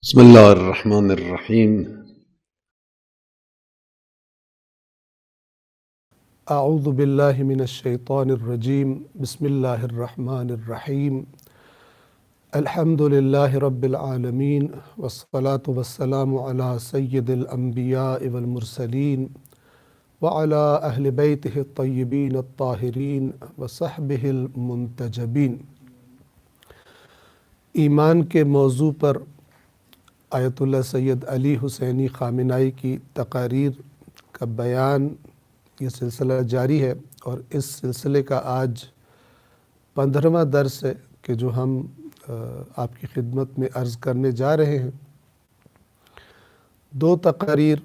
بسم الله الرحمن الرحيم. اعوذ باللہ من الشیطان الرجیم بسم اللہ الرحمن الرحیم الحمد للہ رب العالمین والصلاة والسلام علی سید الانبیاء والمرسلین وعلی اہل بیتہ الطیبین الطاہرین وصحبہ المنتجبین۔ ایمان کے موضوع پر آیت اللہ سید علی حسینی خامنائی کی تقاریر کا بیان، یہ سلسلہ جاری ہے اور اس سلسلے کا آج 15واں درس ہے کہ جو ہم آپ کی خدمت میں عرض کرنے جا رہے ہیں۔ 2 تقاریر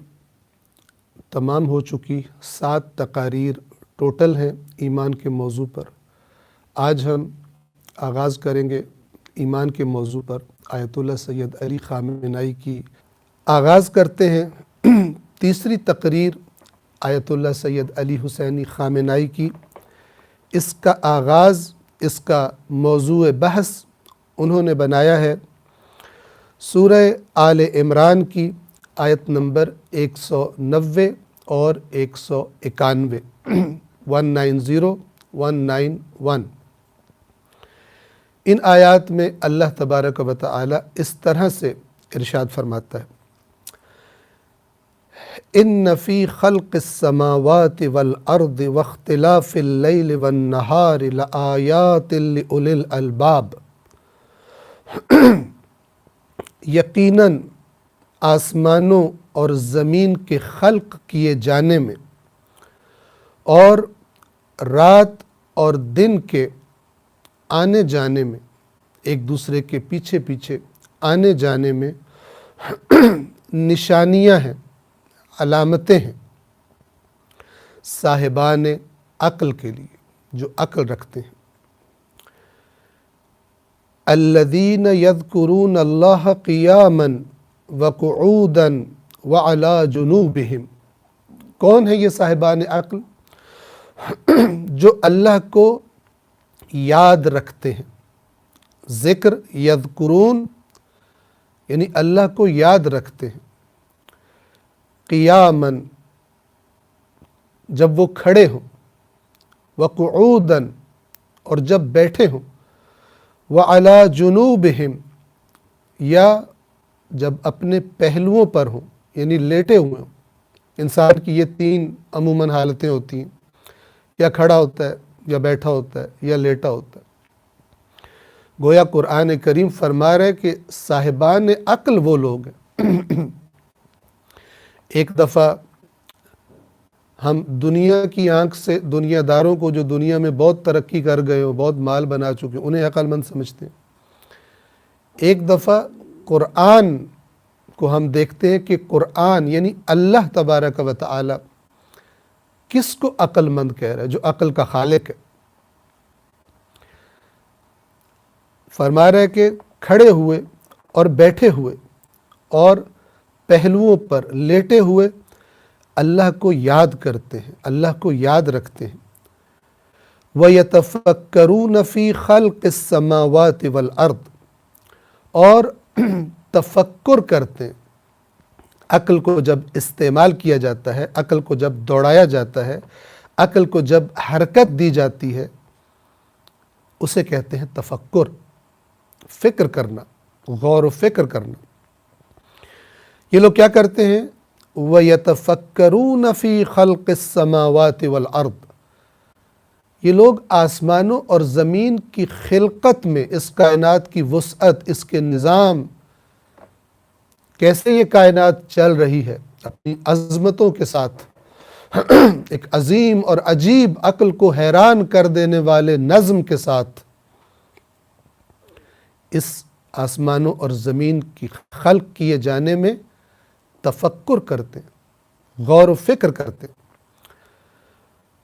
تمام ہو چکی، 7 تقاریر ٹوٹل ہیں ایمان کے موضوع پر۔ آج ہم آغاز کریں گے ایمان کے موضوع پر آیت اللہ سید علی خامنائی کی۔ آغاز کرتے ہیں تیسری تقریر آیت اللہ سید علی حسینی خامنائی کی۔ اس کا آغاز، اس کا موضوع بحث انہوں نے بنایا ہے سورہ آل عمران کی آیت نمبر 190 اور 191 190 191۔ ان آیات میں اللہ تبارک و تعالی اس طرح سے ارشاد فرماتا ہے: ان فی خلق السماوات والارض واختلاف اللیل والنہار لآیات لأولی الالباب۔ یقیناً آسمانوں اور زمین کے خلق کیے جانے میں اور رات اور دن کے آنے جانے میں، ایک دوسرے کے پیچھے پیچھے آنے جانے میں نشانیاں ہیں، علامتیں ہیں صاحبان عقل کے لیے، جو عقل رکھتے ہیں۔ الذین یذکرون اللہ قیاما وقعودا وعلی جنوبہم۔ کون ہے یہ صاحبان عقل؟ جو اللہ کو یاد رکھتے ہیں۔ ذکر، یذکرون یعنی اللہ کو یاد رکھتے ہیں۔ قیاماً جب وہ کھڑے ہوں، وقعوداً اور جب بیٹھے ہوں، وعلی جنوبہم یا جب اپنے پہلوؤں پر ہوں یعنی لیٹے ہوئے ہوں۔ انسان کی یہ 3 عموماً حالتیں ہوتی ہیں، یا کھڑا ہوتا ہے، یا بیٹھا ہوتا ہے، یا لیٹا ہوتا ہے۔ گویا قرآن کریم فرما رہے کہ صاحبان عقل وہ لوگ ہیں۔ ایک دفعہ ہم دنیا کی آنکھ سے دنیا داروں کو، جو دنیا میں بہت ترقی کر گئے ہو، بہت مال بنا چکے ہیں، انہیں عقل مند سمجھتے ہیں۔ ایک دفعہ قرآن کو ہم دیکھتے ہیں کہ قرآن یعنی اللہ تبارک و تعالی کس کو عقل مند کہہ رہا ہے؟ جو عقل کا خالق ہے۔ فرما رہے کہ کھڑے ہوئے اور بیٹھے ہوئے اور پہلوؤں پر لیٹے ہوئے اللہ کو یاد کرتے ہیں، اللہ کو یاد رکھتے ہیں۔ وَيَتَفَكَّرُونَ فِي خَلْقِ السَّمَاوَاتِ وَالْأَرْضِ، اور تفکر کرتے ہیں۔ عقل کو جب استعمال کیا جاتا ہے، عقل کو جب دوڑایا جاتا ہے، عقل کو جب حرکت دی جاتی ہے، اسے کہتے ہیں تفکر، فکر کرنا، غور و فکر کرنا۔ یہ لوگ کیا کرتے ہیں؟ وَيَتَفَكَّرُونَ فِي خَلْقِ السَّمَاوَاتِ وَالْأَرْضِ۔ یہ لوگ آسمانوں اور زمین کی خلقت میں، اس کائنات کی وسعت، اس کے نظام، کیسے یہ کائنات چل رہی ہے اپنی عظمتوں کے ساتھ، ایک عظیم اور عجیب عقل کو حیران کر دینے والے نظم کے ساتھ، اس آسمانوں اور زمین کی خلق کیے جانے میں تفکر کرتے ہیں، غور و فکر کرتے ہیں۔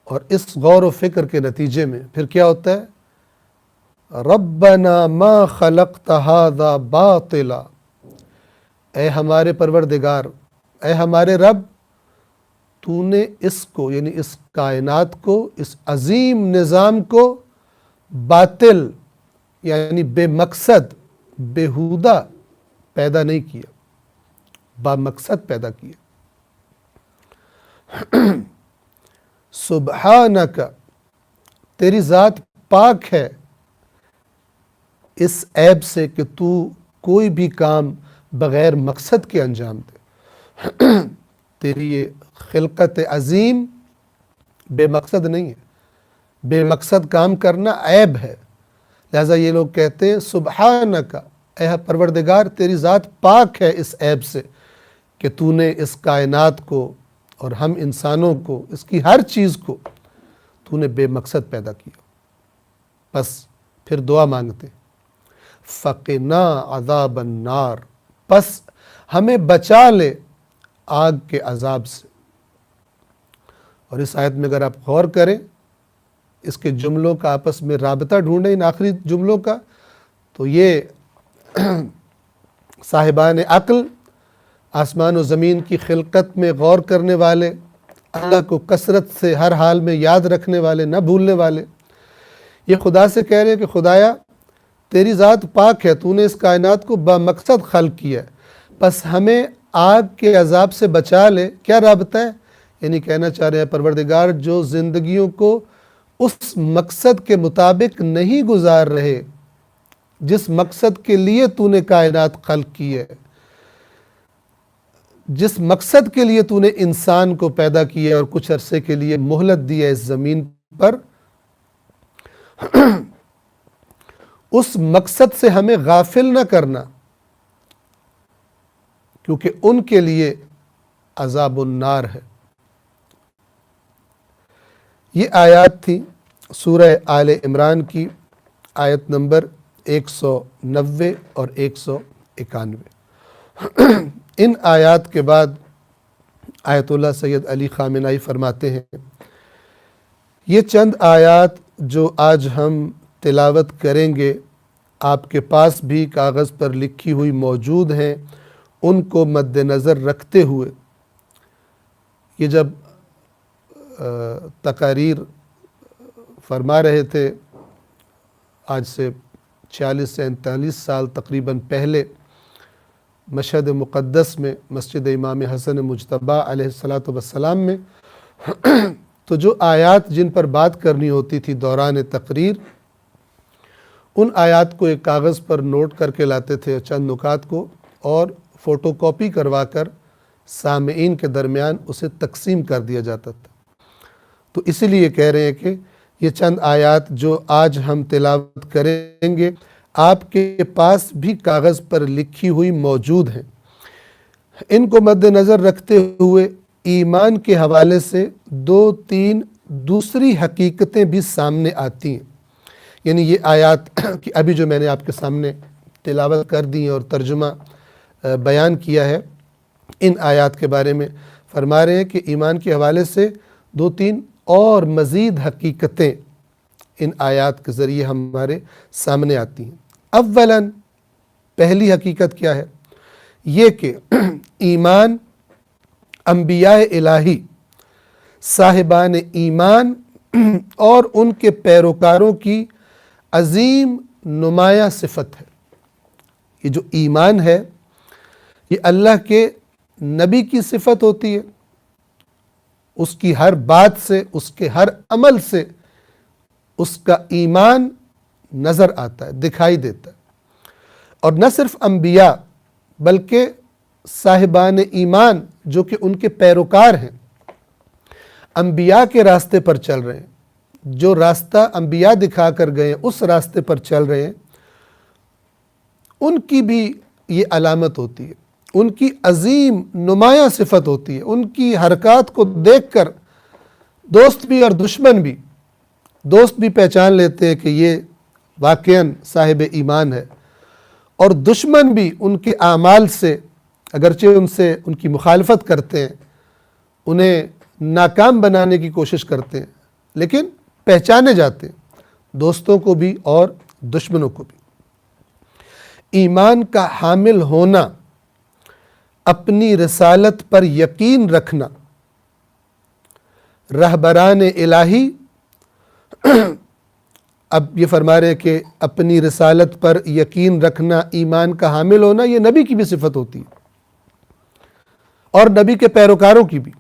اور اس غور و فکر کے نتیجے میں پھر کیا ہوتا ہے؟ ربنا ما خلقت هذا باطلا۔ اے ہمارے پروردگار، اے ہمارے رب، تو نے اس کو یعنی اس کائنات کو، اس عظیم نظام کو باطل یعنی بے مقصد، بیہودہ پیدا نہیں کیا، بامقصد پیدا کیا۔ سبحانک، تیری ذات پاک ہے اس عیب سے کہ تو کوئی بھی کام بغیر مقصد کے انجام دے۔ تیری یہ خلقت عظیم بے مقصد نہیں ہے، بے مقصد کام کرنا عیب ہے۔ لہٰذا یہ لوگ کہتے ہیں سبحانک، اے پروردگار تیری ذات پاک ہے اس عیب سے کہ تو نے اس کائنات کو اور ہم انسانوں کو، اس کی ہر چیز کو تو نے بے مقصد پیدا کیا۔ بس پھر دعا مانگتے فقنا عذاب النار، پس ہمیں بچا لے آگ کے عذاب سے۔ اور اس آیت میں اگر آپ غور کریں، اس کے جملوں کا آپس میں رابطہ ڈھونڈیں، ان آخری جملوں کا، تو یہ صاحبان عقل، آسمان و زمین کی خلقت میں غور کرنے والے، اللہ کو کثرت سے ہر حال میں یاد رکھنے والے، نہ بھولنے والے، یہ خدا سے کہہ رہے ہیں کہ خدایا تیری ذات پاک ہے، تو نے اس کائنات کو بامقصد خلق کیا ہے، بس ہمیں آگ کے عذاب سے بچا لے۔ کیا رابطہ ہے؟ یعنی کہنا چاہ رہے ہیں پروردگار جو زندگیوں کو اس مقصد کے مطابق نہیں گزار رہے جس مقصد کے لیے تو نے کائنات خلق کی ہے، جس مقصد کے لیے تو نے انسان کو پیدا کیا اور کچھ عرصے کے لیے مہلت دی ہے اس زمین پر، اس مقصد سے ہمیں غافل نہ کرنا، کیونکہ ان کے لیے عذاب النار ہے۔ یہ آیات تھی سورہ آل عمران کی آیت نمبر 190 اور 191۔ ان آیات کے بعد آیت اللہ سید علی خامنائی فرماتے ہیں، یہ چند آیات جو آج ہم تلاوت کریں گے آپ کے پاس بھی کاغذ پر لکھی ہوئی موجود ہیں، ان کو مد نظر رکھتے ہوئے یہ جب تقاریر فرما رہے تھے آج سے 40 سے 39 سال تقریباً پہلے مشہد مقدس میں مسجد امام حسن مجتبیٰ علیہ السلام میں، تو جو آیات جن پر بات کرنی ہوتی تھی دوران تقریر، ان آیات کو ایک کاغذ پر نوٹ کر کے لاتے تھے، چند نکات کو، اور فوٹو کاپی کروا کر سامعین کے درمیان اسے تقسیم کر دیا جاتا تھا۔ تو اسی لیے کہہ رہے ہیں کہ یہ چند آیات جو آج ہم تلاوت کریں گے آپ کے پاس بھی کاغذ پر لکھی ہوئی موجود ہیں۔ ان کو مد نظر رکھتے ہوئے ایمان کے حوالے سے 2-3 دوسری حقیقتیں بھی سامنے آتی ہیں۔ یعنی یہ آیات کہ ابھی جو میں نے آپ کے سامنے تلاوت کر دی اور ترجمہ بیان کیا ہے، ان آیات کے بارے میں فرما رہے ہیں کہ ایمان کے حوالے سے 2-3 اور مزید حقیقتیں ان آیات کے ذریعے ہمارے سامنے آتی ہیں۔ اولاً پہلی حقیقت کیا ہے؟ یہ کہ ایمان انبیاء الہی، صاحبان ایمان اور ان کے پیروکاروں کی عظیم نمایاں صفت ہے۔ یہ جو ایمان ہے یہ اللہ کے نبی کی صفت ہوتی ہے، اس کی ہر بات سے، اس کے ہر عمل سے اس کا ایمان نظر آتا ہے، دکھائی دیتا ہے۔ اور نہ صرف انبیاء بلکہ صاحبان ایمان جو کہ ان کے پیروکار ہیں، انبیاء کے راستے پر چل رہے ہیں، جو راستہ انبیاء دکھا کر گئے ہیں اس راستے پر چل رہے ہیں، ان کی بھی یہ علامت ہوتی ہے، ان کی عظیم نمایاں صفت ہوتی ہے۔ ان کی حرکات کو دیکھ کر دوست بھی اور دشمن بھی، دوست بھی پہچان لیتے ہیں کہ یہ واقعاً صاحب ایمان ہے، اور دشمن بھی ان کے اعمال سے اگرچہ ان سے ان کی مخالفت کرتے ہیں، انہیں ناکام بنانے کی کوشش کرتے ہیں، لیکن پہچانے جاتے ہیں، دوستوں کو بھی اور دشمنوں کو بھی۔ ایمان کا حامل ہونا، اپنی رسالت پر یقین رکھنا، رہبران الہی اب یہ فرما رہے ہیں کہ اپنی رسالت پر یقین رکھنا، ایمان کا حامل ہونا، یہ نبی کی بھی صفت ہوتی ہے اور نبی کے پیروکاروں کی بھی۔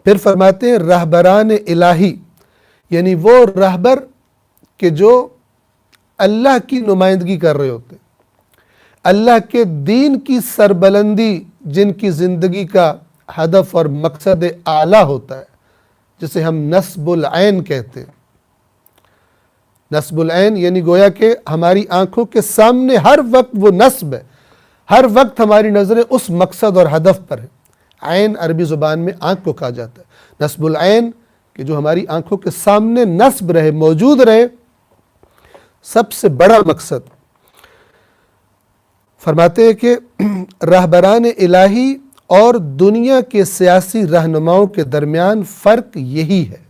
پھر فرماتے ہیں رہبران الہی، یعنی وہ رہبر کہ جو اللہ کی نمائندگی کر رہے ہوتے، اللہ کے دین کی سربلندی، جن کی زندگی کا ہدف اور مقصد اعلیٰ ہوتا ہے، جسے ہم نصب العین کہتے ہیں۔ نصب العین یعنی گویا کہ ہماری آنکھوں کے سامنے ہر وقت وہ نصب ہے، ہر وقت ہماری نظریں اس مقصد اور ہدف پر ہیں۔ عین عربی زبان میں آنکھ کو کہا جاتا ہے۔ نصب العین کہ جو ہماری آنکھوں کے سامنے نصب رہے، موجود رہے، سب سے بڑا مقصد۔ فرماتے ہیں کہ رہبران الہی اور دنیا کے سیاسی رہنماؤں کے درمیان فرق یہی ہے،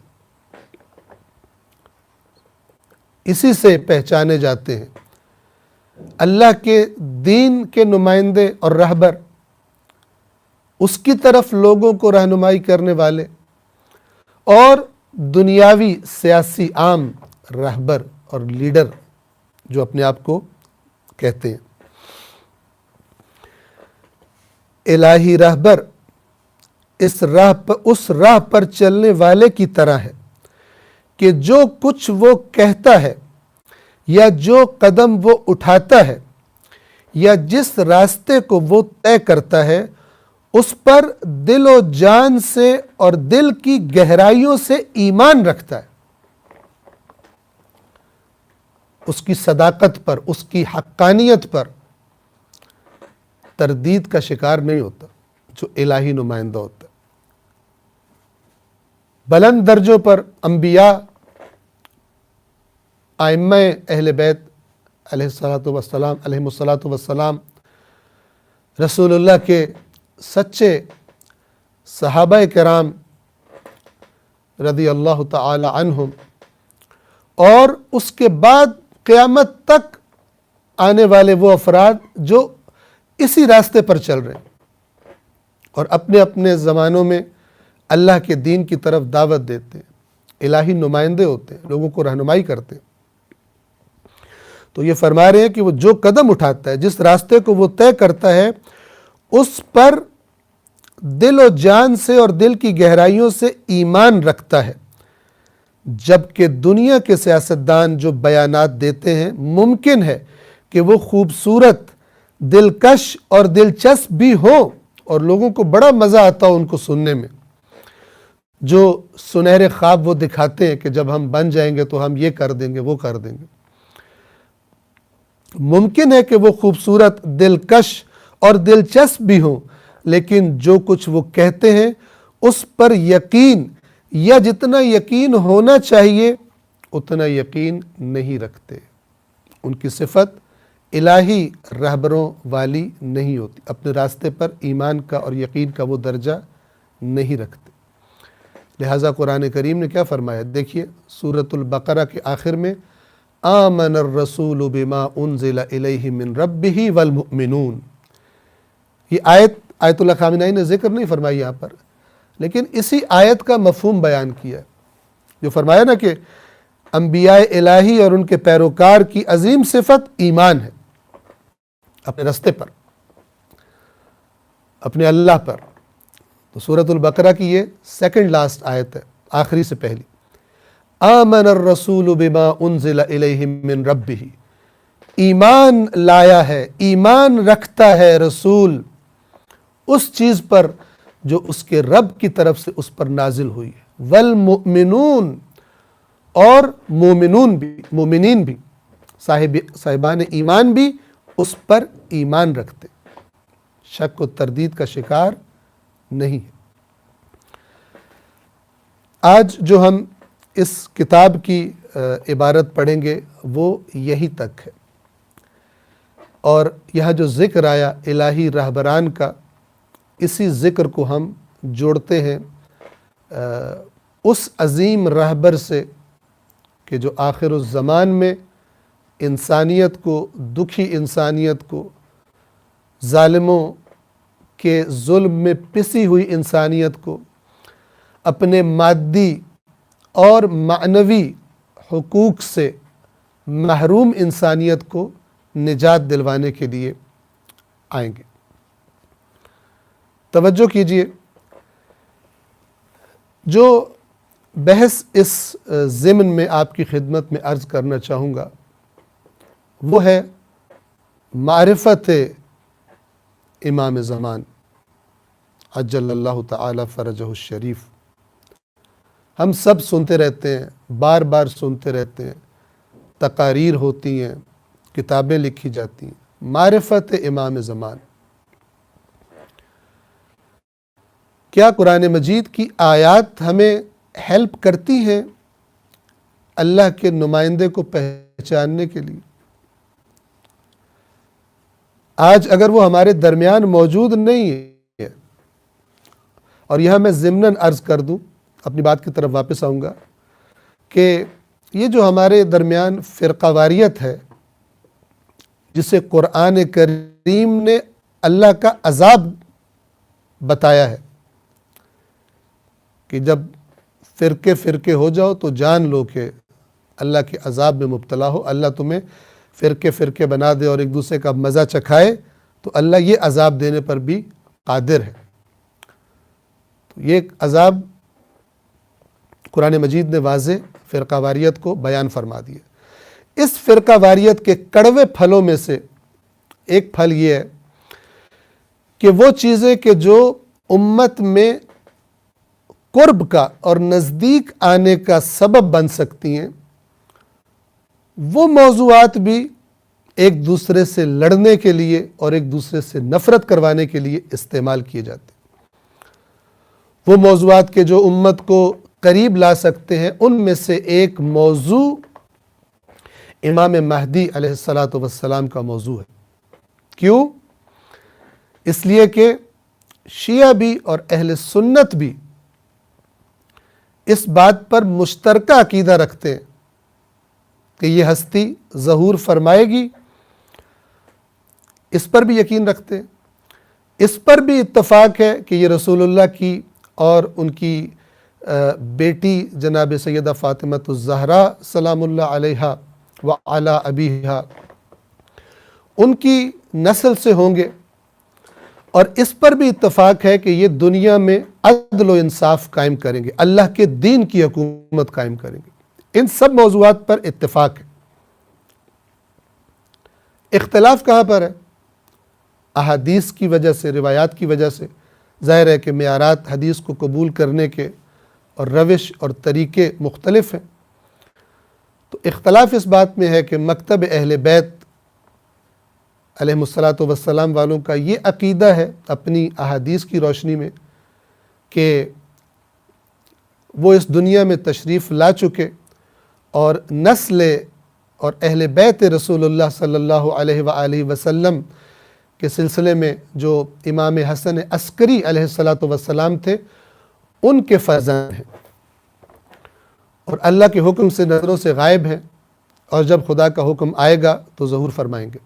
اسی سے پہچانے جاتے ہیں۔ اللہ کے دین کے نمائندے اور رہبر، اس کی طرف لوگوں کو رہنمائی کرنے والے، اور دنیاوی سیاسی عام رہبر اور لیڈر جو اپنے آپ کو کہتے ہیں۔ الہی رہبر اس راہ پر چلنے والے کی طرح ہے کہ جو کچھ وہ کہتا ہے یا جو قدم وہ اٹھاتا ہے یا جس راستے کو وہ طے کرتا ہے، اس پر دل و جان سے اور دل کی گہرائیوں سے ایمان رکھتا ہے، اس کی صداقت پر، اس کی حقانیت پر تردید کا شکار نہیں ہوتا جو الہی نمائندہ ہوتا ہے۔ بلند درجوں پر انبیاء، ائمہ اہل بیت علیہ الصلاۃ والسلام، رسول اللہ کے سچے صحابہ کرام رضی اللہ تعالی عنہم، اور اس کے بعد قیامت تک آنے والے وہ افراد جو اسی راستے پر چل رہے ہیں اور اپنے اپنے زمانوں میں اللہ کے دین کی طرف دعوت دیتے ہیں، الہی نمائندے ہوتے ہیں، لوگوں کو رہنمائی کرتے ہیں۔ تو یہ فرما رہے ہیں کہ وہ جو قدم اٹھاتا ہے، جس راستے کو وہ طے کرتا ہے، اس پر دل و جان سے اور دل کی گہرائیوں سے ایمان رکھتا ہے، جبکہ دنیا کے سیاستدان جو بیانات دیتے ہیں، ممکن ہے کہ وہ خوبصورت، دلکش اور دلچسپ بھی ہوں اور لوگوں کو بڑا مزہ آتا ہو ان کو سننے میں، جو سنہرے خواب وہ دکھاتے ہیں کہ جب ہم بن جائیں گے تو ہم یہ کر دیں گے، وہ کر دیں گے۔ ممکن ہے کہ وہ خوبصورت، دلکش اور دلچسپ بھی ہوں، لیکن جو کچھ وہ کہتے ہیں اس پر یقین یا جتنا یقین ہونا چاہیے اتنا یقین نہیں رکھتے۔ ان کی صفت الہی رہبروں والی نہیں ہوتی، اپنے راستے پر ایمان کا اور یقین کا وہ درجہ نہیں رکھتے۔ لہٰذا قرآن کریم نے کیا فرمایا؟ دیکھیے سورۃ البقرہ کے آخر میں آمن الرسول بما انزل الیہ من ربہ والمؤمنون، یہ آیت اللہ خامنہئی نے ذکر نہیں فرمائی یہاں پر، لیکن اسی آیت کا مفہوم بیان کیا ہے، جو فرمایا نا کہ انبیاء الہی اور ان کے پیروکار کی عظیم صفت ایمان ہے، اپنے رستے پر، اپنے اللہ پر۔ تو سورۃ البقرہ کی یہ سیکنڈ لاسٹ آیت ہے، آخری سے پہلی۔ آمن الرسول بما انزل الیہ من ربہ، ایمان لایا ہے، ایمان رکھتا ہے رسول اس چیز پر جو اس کے رب کی طرف سے اس پر نازل ہوئی ہے۔ والمؤمنون، اور مومنین بھی، صاحبان ایمان بھی اس پر ایمان رکھتے، شک و تردید کا شکار نہیں ہے۔ آج جو ہم اس کتاب کی عبارت پڑھیں گے وہ یہی تک ہے، اور یہاں جو ذکر آیا الہی رہبران کا، اسی ذکر کو ہم جوڑتے ہیں اس عظیم رہبر سے کہ جو آخر الزمان میں انسانیت کو، دکھی انسانیت کو، ظالموں کے ظلم میں پسی ہوئی انسانیت کو اپنے مادی اور معنوی حقوق سے محروم انسانیت کو نجات دلوانے کے لیے آئیں گے۔ توجہ کیجئے، جو بحث اس ضمن میں آپ کی خدمت میں عرض کرنا چاہوں گا وہ ہے معرفت امام زمان عجل اللہ تعالی فرجہ الشریف۔ ہم سب سنتے رہتے ہیں، بار بار سنتے رہتے ہیں، تقاریر ہوتی ہیں، کتابیں لکھی جاتی ہیں، معرفت امام زمان۔ کیا قرآن مجید کی آیات ہمیں ہیلپ کرتی ہیں اللہ کے نمائندے کو پہچاننے کے لیے؟ آج اگر وہ ہمارے درمیان موجود نہیں ہے، اور یہاں میں ضمناً عرض کر دوں، اپنی بات کی طرف واپس آؤں گا، کہ یہ جو ہمارے درمیان فرقہ واریت ہے، جسے قرآن کریم نے اللہ کا عذاب بتایا ہے کہ جب فرقے فرقے ہو جاؤ تو جان لو کہ اللہ کے عذاب میں مبتلا ہو، اللہ تمہیں فرقے فرقے بنا دے اور ایک دوسرے کا مزہ چکھائے تو اللہ یہ عذاب دینے پر بھی قادر ہے۔ تو یہ عذاب قرآن مجید نے واضح فرقہ واریت کو بیان فرما دیا۔ اس فرقہ واریت کے کڑوے پھلوں میں سے ایک پھل یہ ہے کہ وہ چیزیں کہ جو امت میں قرب کا اور نزدیک آنے کا سبب بن سکتی ہیں، وہ موضوعات بھی ایک دوسرے سے لڑنے کے لیے اور ایک دوسرے سے نفرت کروانے کے لیے استعمال کیے جاتے ہیں۔ وہ موضوعات کے جو امت کو قریب لا سکتے ہیں، ان میں سے ایک موضوع امام مہدی علیہ السلام کا موضوع ہے۔ کیوں؟ اس لیے کہ شیعہ بھی اور اہل سنت بھی اس بات پر مشترکہ عقیدہ رکھتے ہیں کہ یہ ہستی ظہور فرمائے گی، اس پر بھی یقین رکھتے ہیں۔ اس پر بھی اتفاق ہے کہ یہ رسول اللہ کی اور ان کی بیٹی جناب سیدہ فاطمۃ الزہرا سلام اللہ علیہا وعلی ابیہا ان کی نسل سے ہوں گے، اور اس پر بھی اتفاق ہے کہ یہ دنیا میں عدل و انصاف قائم کریں گے، اللہ کے دین کی حکومت قائم کریں گے۔ ان سب موضوعات پر اتفاق ہے۔ اختلاف کہاں پر ہے؟ احادیث کی وجہ سے، روایات کی وجہ سے۔ ظاہر ہے کہ معیارات حدیث کو قبول کرنے کے اور روش اور طریقے مختلف ہیں۔ تو اختلاف اس بات میں ہے کہ مکتب اہل بیت علیہم السلام والوں کا یہ عقیدہ ہے اپنی احادیث کی روشنی میں کہ وہ اس دنیا میں تشریف لا چکے، اور نسل اور اہل بیت رسول اللہ صلی اللہ علیہ وآلہ وسلم کے سلسلے میں جو امام حسن عسکری علیہ السلام تھے، ان کے فرزند ہیں، اور اللہ کے حکم سے نظروں سے غائب ہیں، اور جب خدا کا حکم آئے گا تو ظہور فرمائیں گے۔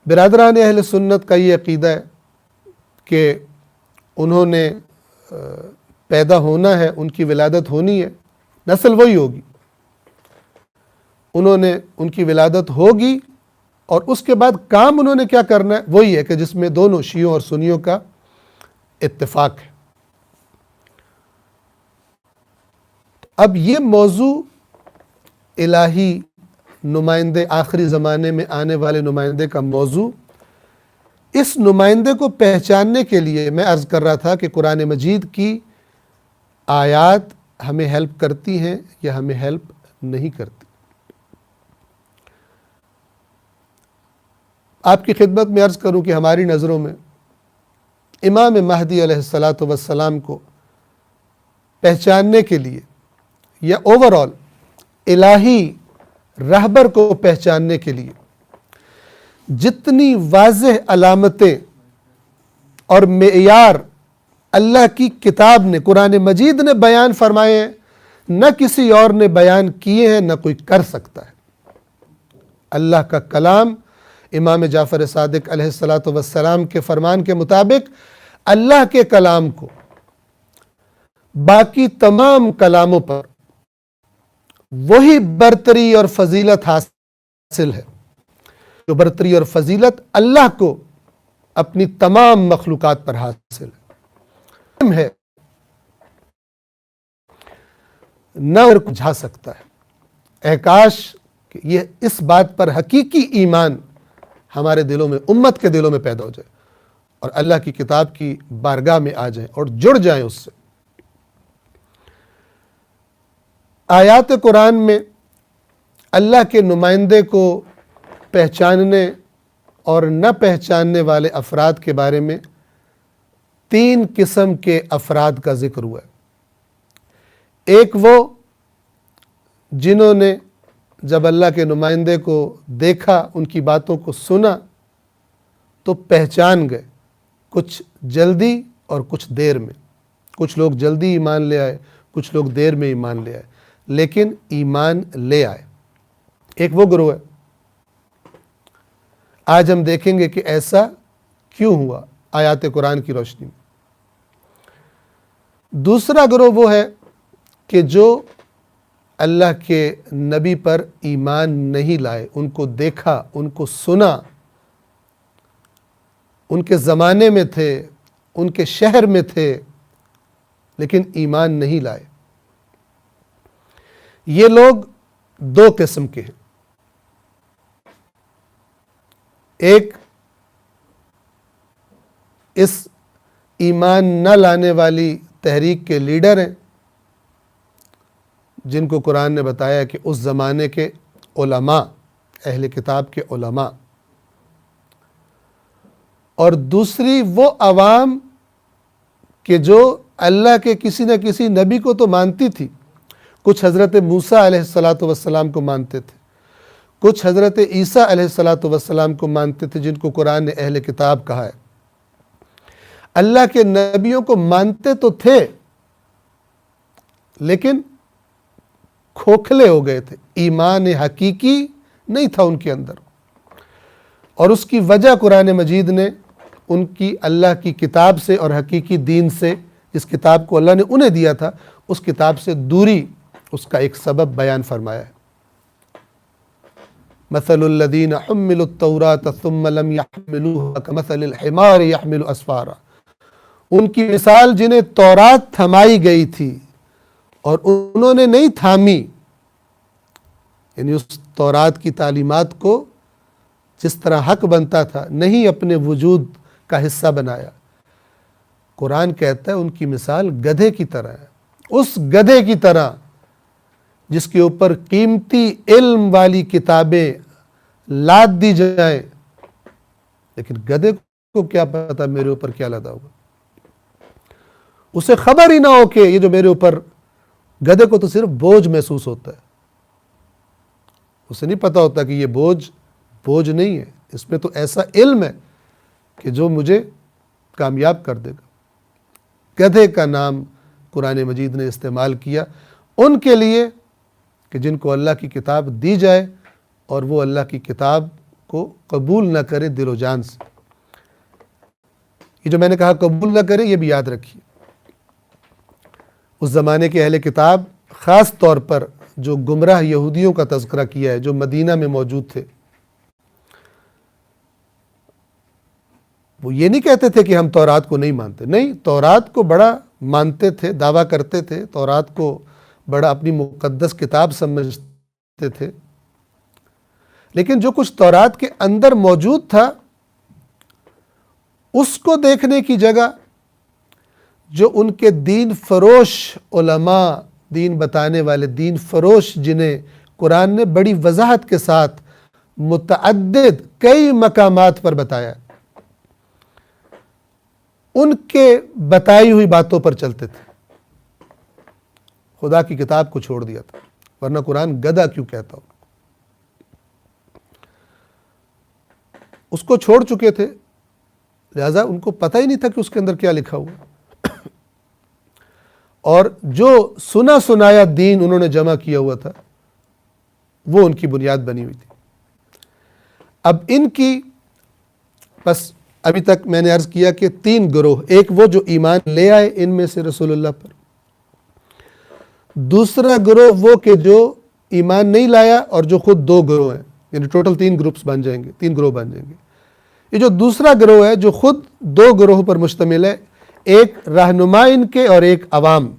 برادران اہل سنت کا یہ عقیدہ ہے کہ انہوں نے پیدا ہونا ہے، ان کی ولادت ہونی ہے، نسل وہی ہوگی، ان کی ولادت ہوگی، اور اس کے بعد کام انہوں نے کیا کرنا ہے وہی ہے کہ جس میں دونوں شیعوں اور سنیوں کا اتفاق ہے۔ اب یہ موضوع الہی نمائندے، آخری زمانے میں آنے والے نمائندے کا موضوع، اس نمائندے کو پہچاننے کے لیے میں عرض کر رہا تھا کہ قرآن مجید کی آیات ہمیں ہیلپ کرتی ہیں یا ہمیں ہیلپ نہیں کرتی۔ آپ کی خدمت میں عرض کروں کہ ہماری نظروں میں امام مہدی علیہ السلام کو پہچاننے کے لیے یا اوورآل الہی رہبر کو پہچاننے کے لیے جتنی واضح علامتیں اور معیار اللہ کی کتاب نے، قرآن مجید نے بیان فرمائے ہیں، نہ کسی اور نے بیان کیے ہیں، نہ کوئی کر سکتا ہے۔ اللہ کا کلام امام جعفر صادق علیہ السلام کے فرمان کے مطابق اللہ کے کلام کو باقی تمام کلاموں پر وہی برتری اور فضیلت حاصل ہے جو برتری اور فضیلت اللہ کو اپنی تمام مخلوقات پر حاصل ہے نہ جھا سکتا ہے۔ اے کاش کہ یہ اس بات پر حقیقی ایمان ہمارے دلوں میں، امت کے دلوں میں پیدا ہو جائے اور اللہ کی کتاب کی بارگاہ میں آ جائیں اور جڑ جائیں اس سے۔ آیات قرآن میں اللہ کے نمائندے کو پہچاننے اور نہ پہچاننے والے افراد کے بارے میں 3 قسم کے افراد کا ذکر ہوا ہے۔ ایک وہ جنہوں نے جب اللہ کے نمائندے کو دیکھا، ان کی باتوں کو سنا تو پہچان گئے، کچھ جلدی اور کچھ دیر میں۔ کچھ لوگ جلدی ایمان لے آئے، کچھ لوگ دیر میں ایمان لے آئے، لیکن ایمان لے آئے۔ ایک وہ گروہ ہے، آج ہم دیکھیں گے کہ ایسا کیوں ہوا آیات قرآن کی روشنی میں۔ دوسرا گروہ وہ ہے کہ جو اللہ کے نبی پر ایمان نہیں لائے، ان کو دیکھا، ان کو سنا، ان کے زمانے میں تھے، ان کے شہر میں تھے، لیکن ایمان نہیں لائے۔ یہ لوگ 2 قسم کے ہیں۔ ایک اس ایمان نہ لانے والی تحریک کے لیڈر ہیں جن کو قرآن نے بتایا کہ اس زمانے کے علماء، اہل کتاب کے علماء، اور دوسری وہ عوام کہ جو اللہ کے کسی نہ کسی نبی کو تو مانتی تھی۔ کچھ حضرت موسیٰ علیہ السلام کو مانتے تھے، کچھ حضرت عیسیٰ علیہ السلام کو مانتے تھے جن کو قرآن نے اہل کتاب کہا ہے۔ اللہ کے نبیوں کو مانتے تو تھے لیکن کھوکھلے ہو گئے تھے، ایمان حقیقی نہیں تھا ان کے اندر، اور اس کی وجہ قرآن مجید نے ان کی اللہ کی کتاب سے اور حقیقی دین سے، جس کتاب کو اللہ نے انہیں دیا تھا، اس کتاب سے دوری، اس کا ایک سبب بیان فرمایا ہے۔ مثل الذین حملوا التوراۃ ثم لم يحملوها كمثل الحمار يحمل اسفارا۔ ان کی مثال جنہیں تورات تھمائی گئی تھی اور انہوں نے نہیں تھامی، یعنی اس تورات کی تعلیمات کو جس طرح حق بنتا تھا نہیں اپنے وجود کا حصہ بنایا۔ قرآن کہتا ہے ان کی مثال گدھے کی طرح ہے، اس گدھے کی طرح جس کے اوپر قیمتی علم والی کتابیں لاد دی جائیں، لیکن گدھے کو کیا پتا میرے اوپر کیا لدا ہوگا، اسے خبر ہی نہ ہو کہ یہ جو میرے اوپر، گدھے کو تو صرف بوجھ محسوس ہوتا ہے، اسے نہیں پتا ہوتا کہ یہ بوجھ نہیں ہے، اس میں تو ایسا علم ہے کہ جو مجھے کامیاب کر دے گا۔ گدھے کا نام قرآن مجید نے استعمال کیا ان کے لیے کہ جن کو اللہ کی کتاب دی جائے اور وہ اللہ کی کتاب کو قبول نہ کرے دل و جان سے۔ یہ جو میں نے کہا قبول نہ کرے، یہ بھی یاد رکھیے، اس زمانے کے اہل کتاب، خاص طور پر جو گمراہ یہودیوں کا تذکرہ کیا ہے جو مدینہ میں موجود تھے، وہ یہ نہیں کہتے تھے کہ ہم تورات کو نہیں مانتے، نہیں، تورات کو بڑا مانتے تھے، دعویٰ کرتے تھے، تورات کو بڑا اپنی مقدس کتاب سمجھتے تھے، لیکن جو کچھ تورات کے اندر موجود تھا اس کو دیکھنے کی جگہ جو ان کے دین فروش علماء، دین بتانے والے، دین فروش جنہیں قرآن نے بڑی وضاحت کے ساتھ متعدد کئی مقامات پر بتایا، ان کے بتائی ہوئی باتوں پر چلتے تھے، خدا کی کتاب کو چھوڑ دیا تھا، ورنہ قرآن گدھا کیوں کہتا ہو، اس کو چھوڑ چکے تھے، لہذا ان کو پتہ ہی نہیں تھا کہ اس کے اندر کیا لکھا ہوا، اور جو سنا سنایا دین انہوں نے جمع کیا ہوا تھا وہ ان کی بنیاد بنی ہوئی تھی۔ اب ان کی بس ابھی تک میں نے عرض کیا کہ 3 گروہ، ایک وہ جو ایمان لے آئے ان میں سے رسول اللہ پر، دوسرا گروہ وہ کہ جو ایمان نہیں لایا اور جو خود دو گروہ ہیں، یعنی ٹوٹل 3 گروپس بن جائیں گے، 3 گروہ بن جائیں گے۔ یہ جو دوسرا گروہ ہے جو خود 2 گروہ پر مشتمل ہے، ایک رہنما ان کے اور ایک عوام،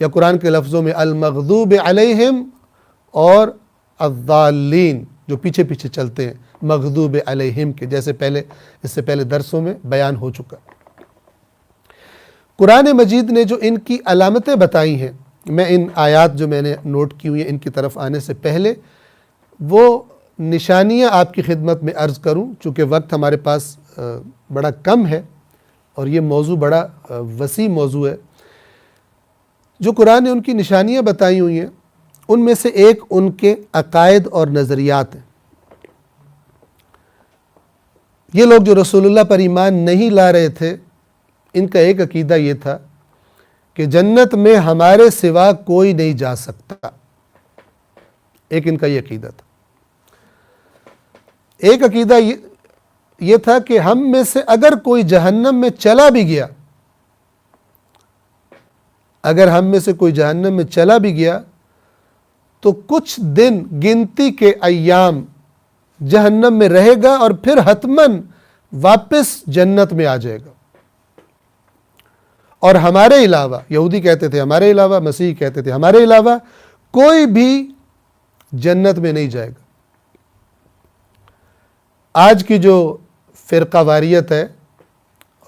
یا قرآن کے لفظوں میں المغضوب علیہم اور الضالین، جو پیچھے پیچھے چلتے ہیں مغضوب علیہم کے، جیسے اس سے پہلے درسوں میں بیان ہو چکا۔ قرآن مجید نے جو ان کی علامتیں بتائی ہیں، میں ان آیات جو میں نے نوٹ کی ہوئی ہیں ان کی طرف آنے سے پہلے وہ نشانیاں آپ کی خدمت میں عرض کروں، چونکہ وقت ہمارے پاس بڑا کم ہے اور یہ موضوع بڑا وسیع موضوع ہے۔ جو قرآن نے ان کی نشانیاں بتائی ہوئی ہیں ان میں سے ایک ان کے عقائد اور نظریات ہیں۔ یہ لوگ جو رسول اللہ پر ایمان نہیں لا رہے تھے، ان کا ایک عقیدہ یہ تھا کہ جنت میں ہمارے سوا کوئی نہیں جا سکتا، ایک ان کا یہ عقیدہ تھا۔ ایک عقیدہ یہ تھا کہ ہم میں سے اگر کوئی جہنم میں چلا بھی گیا، اگر ہم میں سے کوئی جہنم میں چلا بھی گیا تو کچھ دن گنتی کے ایام جہنم میں رہے گا اور پھر حتماً واپس جنت میں آ جائے گا۔ اور ہمارے علاوہ، یہودی کہتے تھے ہمارے علاوہ، مسیح کہتے تھے ہمارے علاوہ کوئی بھی جنت میں نہیں جائے گا۔ آج کی جو فرقہ واریت ہے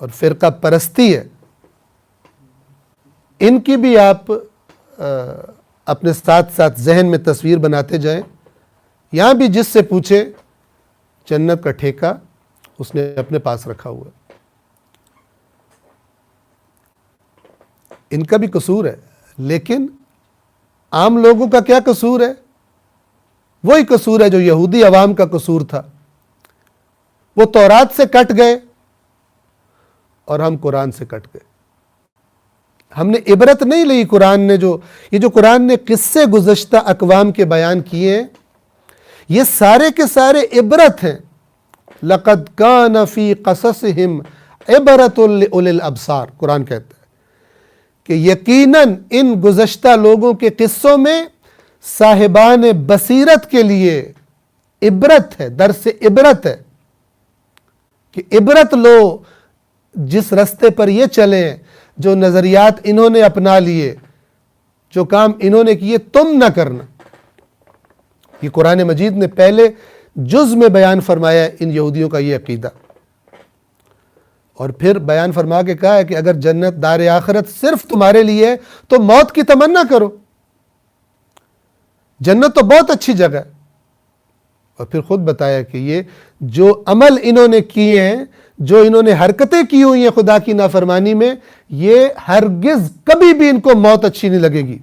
اور فرقہ پرستی ہے، ان کی بھی آپ اپنے ساتھ ساتھ ذہن میں تصویر بناتے جائیں۔ یہاں بھی جس سے پوچھے جنت کا ٹھیکہ اس نے اپنے پاس رکھا ہوا ہے۔ ان کا بھی قصور ہے، لیکن عام لوگوں کا کیا قصور ہے؟ وہی قصور ہے جو یہودی عوام کا قصور تھا۔ وہ تورات سے کٹ گئے اور ہم قرآن سے کٹ گئے۔ ہم نے عبرت نہیں لی قرآن نے، یہ جو قرآن نے قصے گزشتہ اقوام کے بیان کیے ہیں، یہ سارے کے سارے عبرت ہیں۔ لَقَدْ كَانَ فِي قَصَصِهِمْ عِبْرَةٌ لِأُولِي الْأَبْصَارِ، قرآن کہتا ہے کہ یقیناً ان گزشتہ لوگوں کے قصوں میں صاحبان بصیرت کے لیے عبرت ہے، درس عبرت ہے کہ عبرت لو، جس رستے پر یہ چلیں، جو نظریات انہوں نے اپنا لیے، جو کام انہوں نے کیے، تم نہ کرنا۔ یہ قرآن مجید نے پہلے جز میں بیان فرمایا ہے ان یہودیوں کا یہ عقیدہ، اور پھر بیان فرما کے کہا ہے کہ اگر جنت دار آخرت صرف تمہارے لیے ہے تو موت کی تمنا کرو، جنت تو بہت اچھی جگہ ہے۔ اور پھر خود بتایا کہ یہ جو عمل انہوں نے کیے ہیں، جو انہوں نے حرکتیں کی ہوئی ہیں خدا کی نافرمانی میں، یہ ہرگز کبھی بھی ان کو موت اچھی نہیں لگے گی۔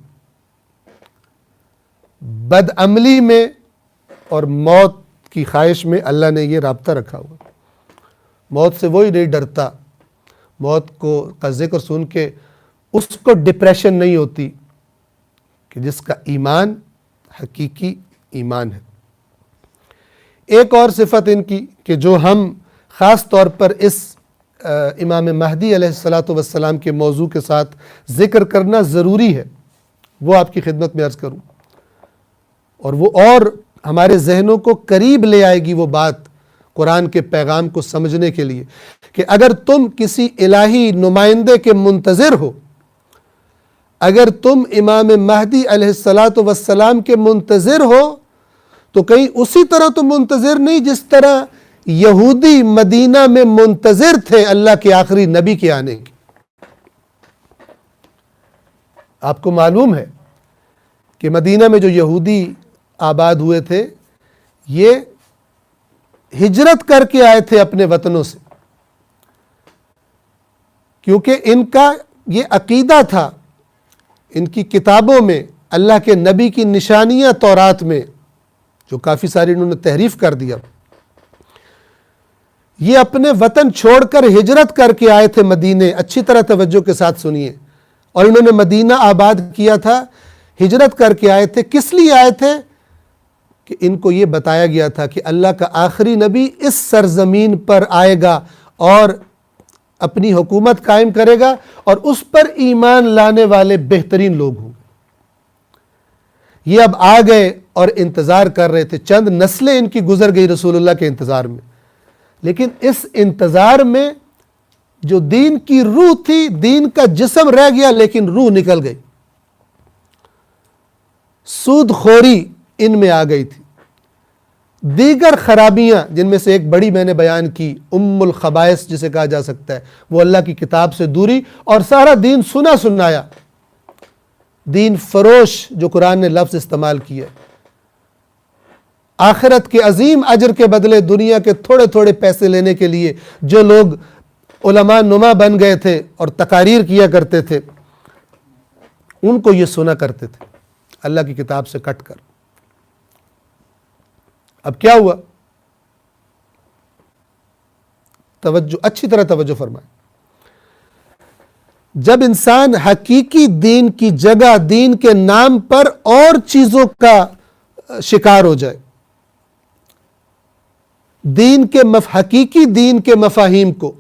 بد عملی میں اور موت کی خواہش میں اللہ نے یہ رابطہ رکھا ہوا۔ موت سے وہی نہیں ڈرتا، موت کا ذکر سن کے اس کو ڈپریشن نہیں ہوتی، کہ جس کا ایمان حقیقی ایمان ہے۔ ایک اور صفت ان کی کہ جو ہم خاص طور پر اس امام مہدی علیہ السلام کے موضوع کے ساتھ ذکر کرنا ضروری ہے، وہ آپ کی خدمت میں عرض کروں، اور وہ اور ہمارے ذہنوں کو قریب لے آئے گی وہ بات قرآن کے پیغام کو سمجھنے کے لیے، کہ اگر تم کسی الہی نمائندے کے منتظر ہو، اگر تم امام مہدی علیہ السلام کے منتظر ہو، تو کہیں اسی طرح تم منتظر نہیں جس طرح یہودی مدینہ میں منتظر تھے اللہ کے آخری نبی کے آنے کی۔ آپ کو معلوم ہے کہ مدینہ میں جو یہودی آباد ہوئے تھے، یہ ہجرت کر کے آئے تھے اپنے وطنوں سے، کیونکہ ان کا یہ عقیدہ تھا، ان کی کتابوں میں اللہ کے نبی کی نشانیاں تورات میں جو کافی ساری انہوں نے تحریف کر دیا، یہ اپنے وطن چھوڑ کر ہجرت کر کے آئے تھے مدینے۔ اچھی طرح توجہ کے ساتھ سنیے، اور انہوں نے مدینہ آباد کیا تھا، ہجرت کر کے آئے تھے۔ کس لیے آئے تھے؟ کہ ان کو یہ بتایا گیا تھا کہ اللہ کا آخری نبی اس سرزمین پر آئے گا اور اپنی حکومت قائم کرے گا، اور اس پر ایمان لانے والے بہترین لوگ ہوں گے۔ یہ اب آ گئے اور انتظار کر رہے تھے، چند نسلیں ان کی گزر گئی رسول اللہ کے انتظار میں، لیکن اس انتظار میں جو دین کی روح تھی، دین کا جسم رہ گیا لیکن روح نکل گئی، سود خوری ان میں آ گئی تھی، دیگر خرابیاں جن میں سے ایک بڑی میں نے بیان کی، الخبائث جسے کہا جا سکتا ہے، وہ اللہ کی کتاب سے دوری، اور سارا دین سنا سنایا، دین فروش جو قرآن نے لفظ استعمال کیا، آخرت کے عظیم اجر کے بدلے دنیا کے تھوڑے تھوڑے پیسے لینے کے لیے جو لوگ علماء نما بن گئے تھے اور تقاریر کیا کرتے تھے، ان کو یہ سنا کرتے تھے اللہ کی کتاب سے کٹ کر۔ اب کیا ہوا؟ توجہ، اچھی طرح توجہ فرمائیں۔ جب انسان حقیقی دین کی جگہ دین کے نام پر اور چیزوں کا شکار ہو جائے، حقیقی دین کے مفاہیم کو،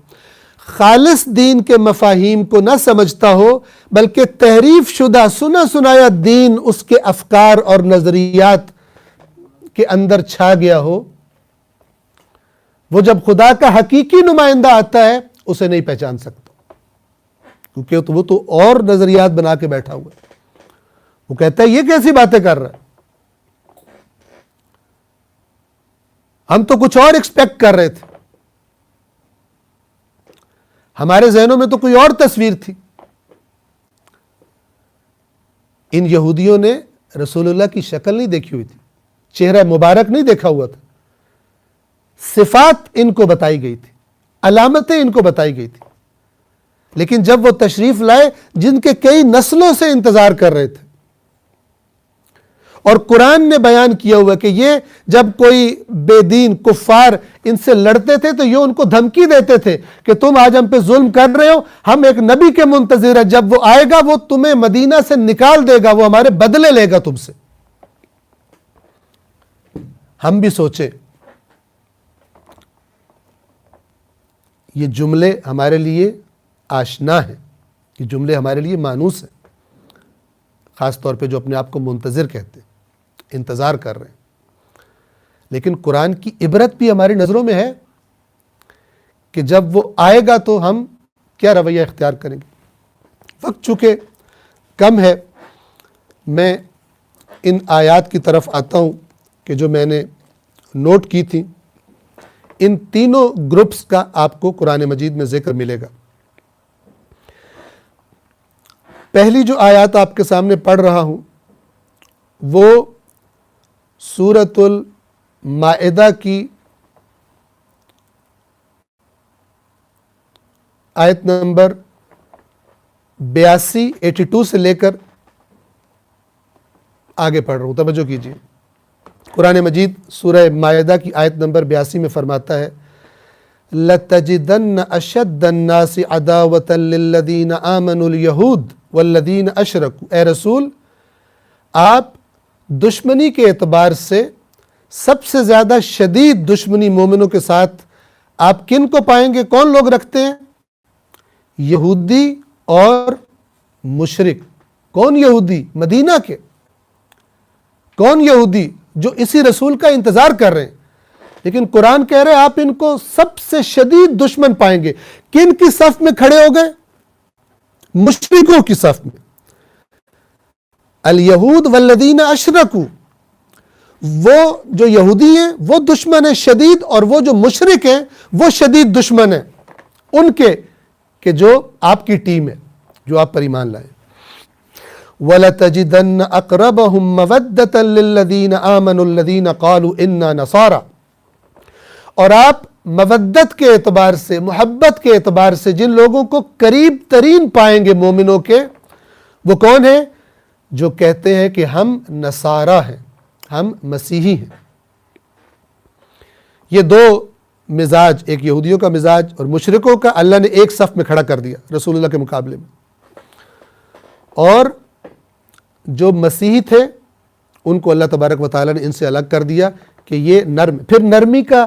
خالص دین کے مفاہیم کو نہ سمجھتا ہو، بلکہ تحریف شدہ سنا سنایا دین اس کے افکار اور نظریات کے اندر چھا گیا ہو، وہ جب خدا کا حقیقی نمائندہ آتا ہے اسے نہیں پہچان سکتا، کیونکہ وہ تو اور نظریات بنا کے بیٹھا ہوا ہے۔ وہ کہتا ہے یہ کیسی باتیں کر رہا ہے، ہم تو کچھ اور ایکسپیکٹ کر رہے تھے، ہمارے ذہنوں میں تو کوئی اور تصویر تھی۔ ان یہودیوں نے رسول اللہ کی شکل نہیں دیکھی ہوئی تھی، چہرہ مبارک نہیں دیکھا ہوا تھا، صفات ان کو بتائی گئی تھی، علامتیں ان کو بتائی گئی تھی، لیکن جب وہ تشریف لائے جن کے کئی نسلوں سے انتظار کر رہے تھے، اور قرآن نے بیان کیا ہوا کہ یہ جب کوئی بے دین کفار ان سے لڑتے تھے تو یہ ان کو دھمکی دیتے تھے کہ تم آج ہم پہ ظلم کر رہے ہو، ہم ایک نبی کے منتظر ہیں، جب وہ آئے گا وہ تمہیں مدینہ سے نکال دے گا، وہ ہمارے بدلے لے گا تم سے۔ ہم بھی سوچیں یہ جملے ہمارے لیے آشنا ہیں، یہ جملے ہمارے لیے مانوس ہیں، خاص طور پہ جو اپنے آپ کو منتظر کہتے ہیں، انتظار کر رہے ہیں، لیکن قرآن کی عبرت بھی ہماری نظروں میں ہے کہ جب وہ آئے گا تو ہم کیا رویہ اختیار کریں گے۔ وقت چونکہ کم ہے، میں ان آیات کی طرف آتا ہوں کہ جو میں نے نوٹ کی تھی۔ ان تینوں گروپس کا آپ کو قرآن مجید میں ذکر ملے گا۔ پہلی جو آیات آپ کے سامنے پڑھ رہا ہوں وہ سورۃ المائدہ کی آیت نمبر 82 سے لے کر آگے پڑھ رہا ہوں، توجہ کیجیے۔ قرآن مجید سورہ مائدہ کی آیت نمبر 82 میں فرماتا ہے لَتَجِدَنَّ أَشَدَّ النَّاسِ عَدَاوَةً لِلَّذِينَ آمَنُوا الْيَهُودِ وَالَّذِينَ أَشْرَكُوا۔ اے رسول، آپ دشمنی کے اعتبار سے سب سے زیادہ شدید دشمنی مومنوں کے ساتھ آپ کن کو پائیں گے؟ کون لوگ رکھتے ہیں؟ یہودی اور مشرک۔ کون یہودی؟ مدینہ کے۔ کون یہودی؟ جو اسی رسول کا انتظار کر رہے ہیں، لیکن قرآن کہہ رہے ہیں آپ ان کو سب سے شدید دشمن پائیں گے۔ کن کی صف میں کھڑے ہو گئے؟ مشرکوں کی صف میں۔ الیہود والذین اشرکوا، وہ جو یہودی ہیں وہ دشمن ہیں شدید، اور وہ جو مشرک ہیں وہ شدید دشمن ہیں ان کے کہ جو آپ کی ٹیم ہے، جو آپ پر ایمان لائے۔ وَلَتَجِدَنَّ أَقْرَبَهُمْ مَوَدَّةً لِلَّذِينَ آمَنُوا الَّذِينَ قَالُوا إِنَّا نَصَارَى، اور آپ مودت کے اعتبار سے، محبت کے اعتبار سے جن لوگوں کو قریب ترین پائیں گے مومنوں کے، وہ کون ہیں؟ جو کہتے ہیں کہ ہم نصارہ ہیں، ہم مسیحی ہیں۔ یہ دو مزاج، ایک یہودیوں کا مزاج اور مشرکوں کا، اللہ نے ایک صف میں کھڑا کر دیا رسول اللہ کے مقابلے میں، اور جو مسیحی تھے ان کو اللہ تبارک و تعالیٰ نے ان سے الگ کر دیا کہ یہ نرم۔ پھر نرمی کا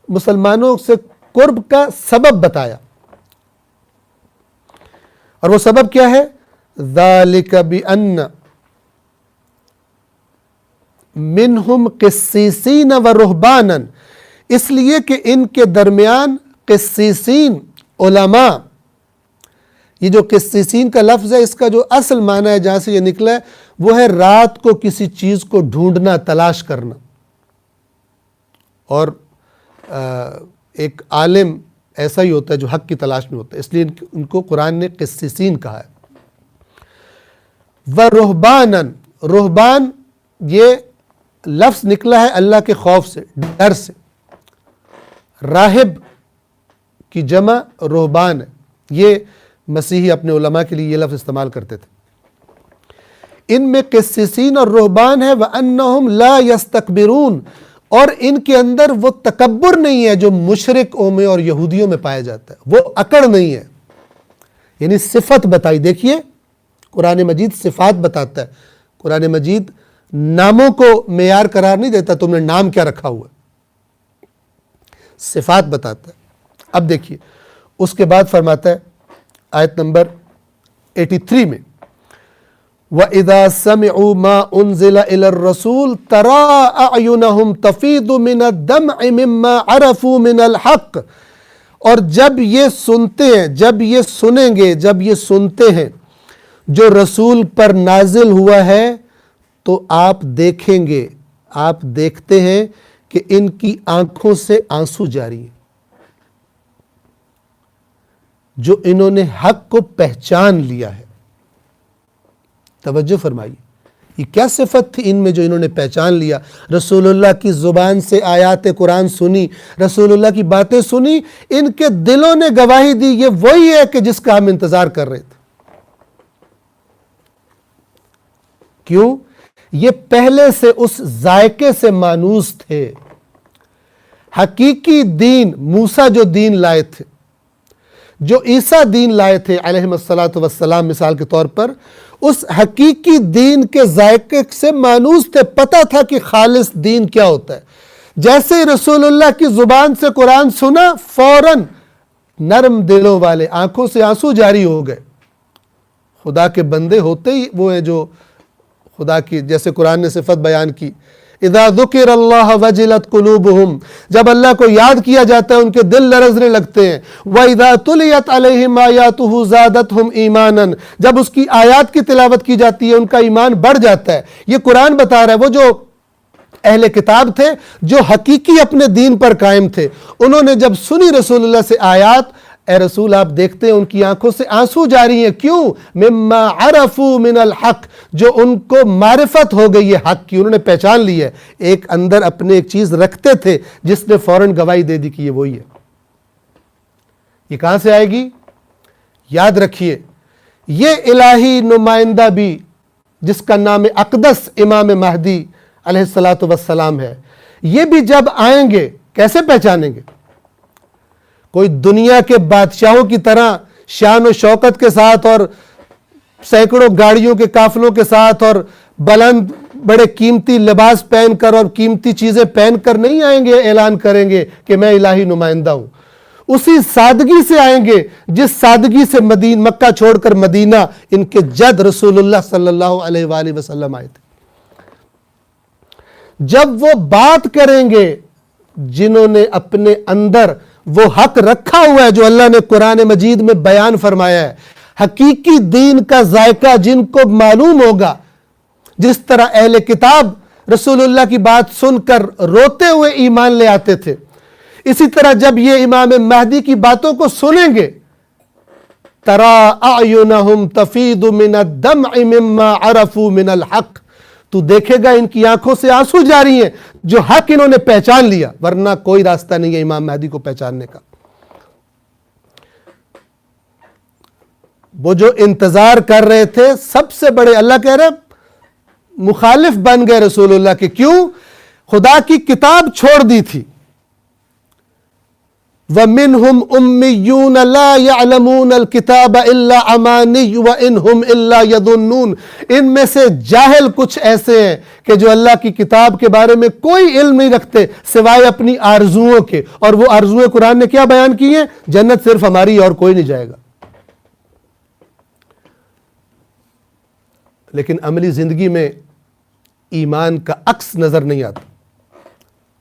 مسلمانوں سے قرب کا سبب بتایا، اور وہ سبب کیا ہے؟ ذَلِكَ بِأَنَّ منہم قسیسین و رہبانا، اس لیے کہ ان کے درمیان قسیسین علماء، یہ جو قسیسین کا لفظ ہے اس کا جو اصل معنی ہے جہاں سے یہ نکلا ہے وہ ہے رات کو کسی چیز کو ڈھونڈنا، تلاش کرنا. اور ایک عالم ایسا ہی ہوتا ہے جو حق کی تلاش میں ہوتا ہے، اس لیے ان کو قرآن نے قسیسین کہا ہے. وَرُهْبَانًا، رہبان یہ لفظ نکلا ہے اللہ کے خوف سے، ڈر سے. راہب کی جمع رہبان ہے. یہ مسیحی اپنے علماء کے لیے یہ لفظ استعمال کرتے تھے. ان میں قسیسین اور رہبان ہے وَأَنَّهُمْ لَا يَسْتَكْبِرُونَ، اور ان کے اندر وہ تکبر نہیں ہے جو مشرکوں میں اور یہودیوں میں پایا جاتا ہے، وہ اکڑ نہیں ہے. یعنی صفت بتائی. دیکھیے قرآن مجید صفات بتاتا ہے. قرآن مجید ناموں کو معیار قرار نہیں دیتا تم نے نام کیا رکھا ہوا ہے، صفات بتاتا ہے. اب دیکھیے اس کے بعد فرماتا ہے آیت نمبر 83 میں وَإِذَا سَمِعُوا مَا أُنزِلَ إِلَى الرَّسُولِ تَرَىٰ أَعْيُنَهُمْ تَفِيضُ مِنَ الدَّمْعِ مِمَّا عَرَفُوا مِنَ الْحَقِّ، اور جب یہ سنتے ہیں، جب یہ سنیں گے، جب یہ سنتے ہیں جو رسول پر نازل ہوا ہے تو آپ دیکھیں گے، آپ دیکھتے ہیں کہ ان کی آنکھوں سے آنسو جاری ہیں، جو انہوں نے حق کو پہچان لیا ہے. توجہ فرمائیے یہ کیا صفت تھی ان میں جو انہوں نے پہچان لیا. رسول اللہ کی زبان سے آیات قرآن سنی، رسول اللہ کی باتیں سنی، ان کے دلوں نے گواہی دی یہ وہی ہے کہ جس کا ہم انتظار کر رہے تھے. کیوں؟ یہ پہلے سے اس ذائقے سے مانوس تھے. حقیقی دین، موسیٰ جو دین لائے تھے، جو عیسیٰ دین لائے تھے علیہ السلام مثال کے طور پر، اس حقیقی دین کے ذائقے سے مانوس تھے. پتہ تھا کہ خالص دین کیا ہوتا ہے. جیسے رسول اللہ کی زبان سے قرآن سنا فوراً نرم دلوں والے آنکھوں سے آنسو جاری ہو گئے. خدا کے بندے ہوتے ہی وہ ہیں جو خدا کی، جیسے قرآن نے صفت بیان کی اذا ذکر اللہ وجلت قلوبہم، جب اللہ کو یاد کیا جاتا ہے ان کے دل لرزنے لگتے ہیں. وَإِذَا تُلِيَتْ عَلَيْهِمْ آيَاتُهُ زَادَتْهُمْ إِيمَانًا، جب اس کی آیات کی تلاوت کی جاتی ہے ان کا ایمان بڑھ جاتا ہے. یہ قرآن بتا رہا ہے وہ جو اہل کتاب تھے جو حقیقی اپنے دین پر قائم تھے، انہوں نے جب سنی رسول اللہ سے آیات، اے رسول آپ دیکھتے ہیں ان کی آنکھوں سے آنسو جاری ہیں. کیوں؟ مما عرفوا من الحق، جو ان کو معرفت ہو گئی ہے حق کی، انہوں نے پہچان لی ہے. ایک اندر اپنے ایک چیز رکھتے تھے جس نے فوراً گواہی دے دی کہ یہ وہی ہے. یہ کہاں سے آئے گی؟ یاد رکھیے یہ الہی نمائندہ بھی جس کا نام اقدس امام مہدی علیہ السلام ہے، یہ بھی جب آئیں گے کیسے پہچانیں گے؟ کوئی دنیا کے بادشاہوں کی طرح شان و شوکت کے ساتھ اور سینکڑوں گاڑیوں کے قافلوں کے ساتھ اور بلند بڑے قیمتی لباس پہن کر اور قیمتی چیزیں پہن کر نہیں آئیں گے، اعلان کریں گے کہ میں الہی نمائندہ ہوں. اسی سادگی سے آئیں گے جس سادگی سے مکہ چھوڑ کر مدینہ ان کے جد رسول اللہ صلی اللہ علیہ وآلہ وسلم آئے تھے. جب وہ بات کریں گے جنہوں نے اپنے اندر وہ حق رکھا ہوا ہے جو اللہ نے قرآن مجید میں بیان فرمایا ہے، حقیقی دین کا ذائقہ جن کو معلوم ہوگا، جس طرح اہل کتاب رسول اللہ کی بات سن کر روتے ہوئے ایمان لے آتے تھے، اسی طرح جب یہ امام مہدی کی باتوں کو سنیں گے تَرَىٰ أَعْيُنَهُمْ تَفِيضُ مِنَ الدَّمْعِ مِمَّا عَرَفُوا مِنَ الْحَقِّ، تو دیکھے گا ان کی آنکھوں سے آنسو جاری ہیں جو حق انہوں نے پہچان لیا، ورنہ کوئی راستہ نہیں ہے امام مہدی کو پہچاننے کا. وہ جو انتظار کر رہے تھے سب سے بڑے، اللہ کہہ رہے مخالف بن گئے رسول اللہ کے. کیوں؟ خدا کی کتاب چھوڑ دی تھی. وَمِنْهُمْ أُمِّيُّونَ لَا يَعْلَمُونَ الْكِتَابَ إِلَّا أَمَانِيُّ وَإِنْهُمْ إِلَّا يَظُنُّونَ، ان میں سے جاہل کچھ ایسے ہیں کہ جو اللہ کی کتاب کے بارے میں کوئی علم نہیں رکھتے سوائے اپنی آرزوؤں کے، اور وہ آرزویں قرآن نے کیا بیان کی ہیں؟ جنت صرف ہماری اور کوئی نہیں جائے گا. لیکن عملی زندگی میں ایمان کا عکس نظر نہیں آتا،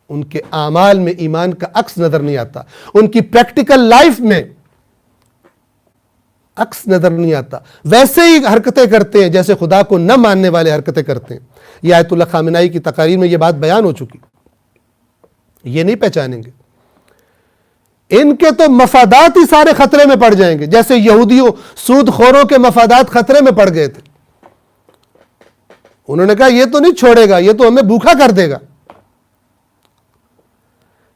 ان کے اعمال میں ایمان کا عکس نظر نہیں آتا، ان کی پریکٹیکل لائف میں عکس نظر نہیں آتا، ویسے ہی حرکتیں کرتے ہیں جیسے خدا کو نہ ماننے والے حرکتیں کرتے ہیں۔ یہ آیت اللہ خامنائی کی تقاریر میں یہ بات بیان ہو چکی، یہ نہیں پہچانیں گے، ان کے تو مفادات ہی سارے خطرے میں پڑ جائیں گے، جیسے یہودیوں سود خوروں کے مفادات خطرے میں پڑ گئے تھے۔ انہوں نے کہا یہ تو نہیں چھوڑے گا، یہ تو ہمیں بھوکا کر دے گا،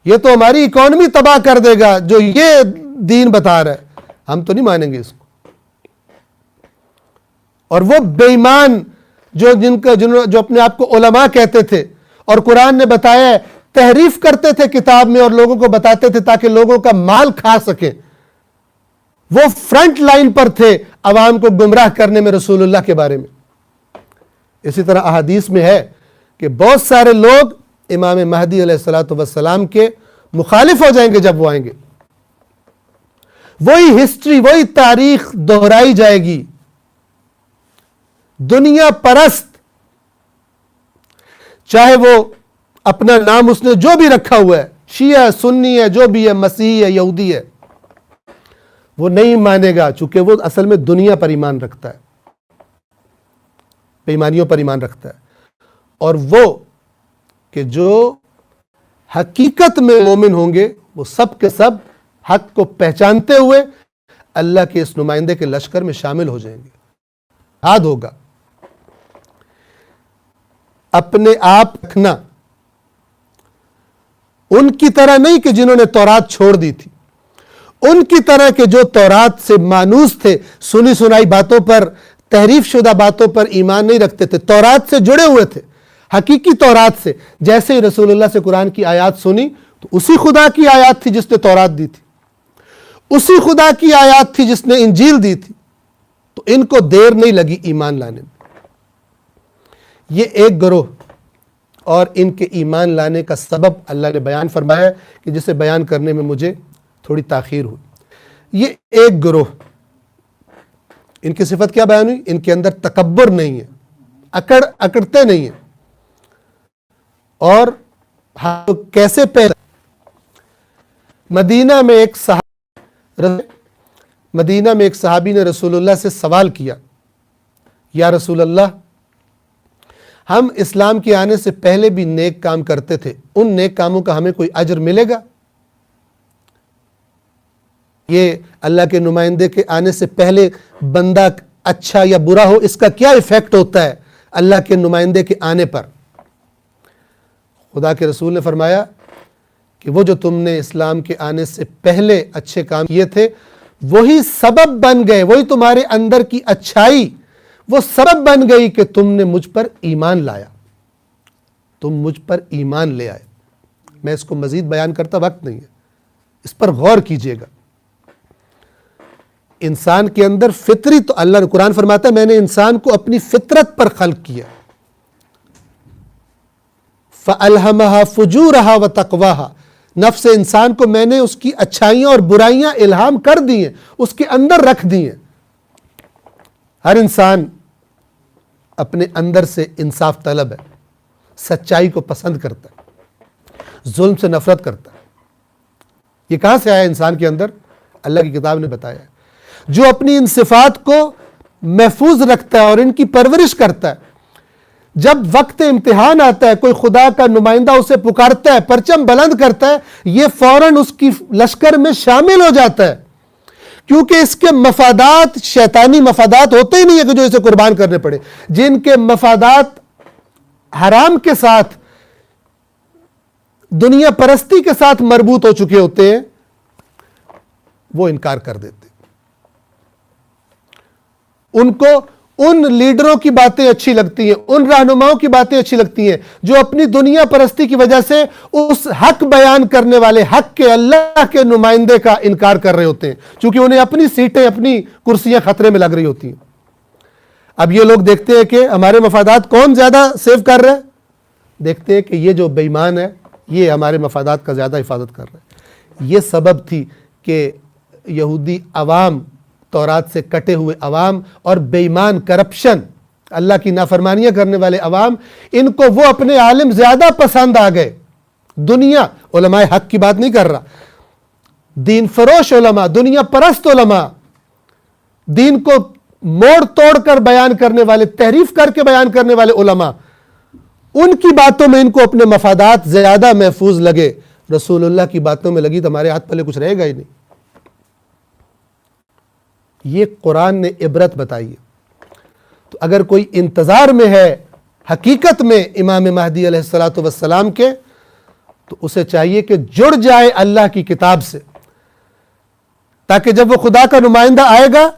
یہ تو ہماری اکانومی تباہ کر دے گا جو یہ دین بتا رہا ہے، ہم تو نہیں مانیں گے اس کو۔ اور وہ بے ایمان جو اپنے آپ کو علماء کہتے تھے اور قرآن نے بتایا ہے تحریف کرتے تھے کتاب میں اور لوگوں کو بتاتے تھے تاکہ لوگوں کا مال کھا سکیں، وہ فرنٹ لائن پر تھے عوام کو گمراہ کرنے میں رسول اللہ کے بارے میں۔ اسی طرح احادیث میں ہے کہ بہت سارے لوگ امام مہدی علیہ الصلوۃ والسلام کے مخالف ہو جائیں گے جب وہ آئیں گے، وہی ہسٹری وہی تاریخ دہرائی جائے گی، دنیا پرست، چاہے وہ اپنا نام اس نے جو بھی رکھا ہوا ہے، شیعہ ہے، سنی ہے، جو بھی ہے، مسیحی ہے، یہودی ہے، وہ نہیں مانے گا، چونکہ وہ اصل میں دنیا پر ایمان رکھتا ہے، بے ایمانیوں پر ایمان رکھتا ہے۔ اور وہ کہ جو حقیقت میں مومن ہوں گے وہ سب کے سب حق کو پہچانتے ہوئے اللہ کے اس نمائندے کے لشکر میں شامل ہو جائیں گے۔ یاد ہوگا اپنے آپ رکھنا ان کی طرح نہیں کہ جنہوں نے تورات چھوڑ دی تھی، ان کی طرح کہ جو تورات سے مانوس تھے، سنی سنائی باتوں پر، تحریف شدہ باتوں پر ایمان نہیں رکھتے تھے، تورات سے جڑے ہوئے تھے، حقیقی تورات سے۔ جیسے ہی رسول اللہ سے قرآن کی آیات سنی تو اسی خدا کی آیات تھی جس نے تورات دی تھی، اسی خدا کی آیات تھی جس نے انجیل دی تھی، تو ان کو دیر نہیں لگی ایمان لانے میں۔ یہ ایک گروہ، اور ان کے ایمان لانے کا سبب اللہ نے بیان فرمایا کہ جسے بیان کرنے میں مجھے تھوڑی تاخیر ہوئی۔ یہ ایک گروہ، ان کی صفت کیا بیان ہوئی؟ ان کے اندر تکبر نہیں ہے، اکڑتے نہیں ہیں، اور کیسے پیدا۔ مدینہ میں ایک صحابی نے رسول اللہ سے سوال کیا، یا رسول اللہ، ہم اسلام کے آنے سے پہلے بھی نیک کام کرتے تھے، ان نیک کاموں کا ہمیں کوئی اجر ملے گا؟ یہ اللہ کے نمائندے کے آنے سے پہلے بندہ اچھا یا برا ہو، اس کا کیا ایفیکٹ ہوتا ہے اللہ کے نمائندے کے آنے پر؟ خدا کے رسول نے فرمایا کہ وہ جو تم نے اسلام کے آنے سے پہلے اچھے کام کیے تھے وہی سبب بن گئے، وہی تمہارے اندر کی اچھائی وہ سبب بن گئی کہ تم نے مجھ پر ایمان لایا، تم مجھ پر ایمان لے آئے۔ میں اس کو مزید بیان کرتا وقت نہیں ہے، اس پر غور کیجئے گا۔ انسان کے اندر فطری، تو اللہ نے قرآن فرماتا ہے میں نے انسان کو اپنی فطرت پر خلق کیا، فَأَلْهَمَهَا فُجُورَهَا وَتَقْوَاهَا، نفس انسان کو میں نے اس کی اچھائیاں اور برائیاں الہام کر دی ہیں، اس کے اندر رکھ دی ہیں۔ ہر انسان اپنے اندر سے انصاف طلب ہے، سچائی کو پسند کرتا ہے، ظلم سے نفرت کرتا ہے۔ یہ کہاں سے آیا انسان کے اندر؟ اللہ کی کتاب نے بتایا ہے۔ جو اپنی ان صفات کو محفوظ رکھتا ہے اور ان کی پرورش کرتا ہے، جب وقت امتحان آتا ہے، کوئی خدا کا نمائندہ اسے پکارتا ہے، پرچم بلند کرتا ہے، یہ فوراً اس کی لشکر میں شامل ہو جاتا ہے، کیونکہ اس کے مفادات شیطانی مفادات ہوتے ہی نہیں ہے کہ جو اسے قربان کرنے پڑے۔ جن کے مفادات حرام کے ساتھ، دنیا پرستی کے ساتھ مربوط ہو چکے ہوتے ہیں، وہ انکار کر دیتے۔ ان کو ان لیڈروں کی باتیں اچھی لگتی ہیں، ان رہنماؤں کی باتیں اچھی لگتی ہیں جو اپنی دنیا پرستی کی وجہ سے اس حق بیان کرنے والے حق کے اللہ کے نمائندے کا انکار کر رہے ہوتے ہیں، چونکہ انہیں اپنی سیٹیں، اپنی کرسیاں خطرے میں لگ رہی ہوتی ہیں۔ اب یہ لوگ دیکھتے ہیں کہ ہمارے مفادات کون زیادہ سیو کر رہا ہے، دیکھتے ہیں کہ یہ جو بے ایمان ہے یہ ہمارے مفادات کا زیادہ حفاظت کر رہا ہے۔ یہ سبب تھی کہ یہودی عوام، تورات سے کٹے ہوئے عوام اور بے ایمان کرپشن اللہ کی نافرمانیاں کرنے والے عوام، ان کو وہ اپنے عالم زیادہ پسند آ گئے. دنیا، علماء حق کی بات نہیں کر رہا، دین فروش علماء، دنیا پرست علماء، دین کو موڑ توڑ کر بیان کرنے والے، تحریف کر کے بیان کرنے والے علماء، ان کی باتوں میں ان کو اپنے مفادات زیادہ محفوظ لگے. رسول اللہ کی باتوں میں لگی تو ہمارے ہاتھ پلے کچھ رہے گا ہی نہیں. یہ قرآن نے عبرت بتائی ہے. تو اگر کوئی انتظار میں ہے حقیقت میں امام مہدی علیہ السلام کے، تو اسے چاہیے کہ جڑ جائے اللہ کی کتاب سے، تاکہ جب وہ خدا کا نمائندہ آئے گا،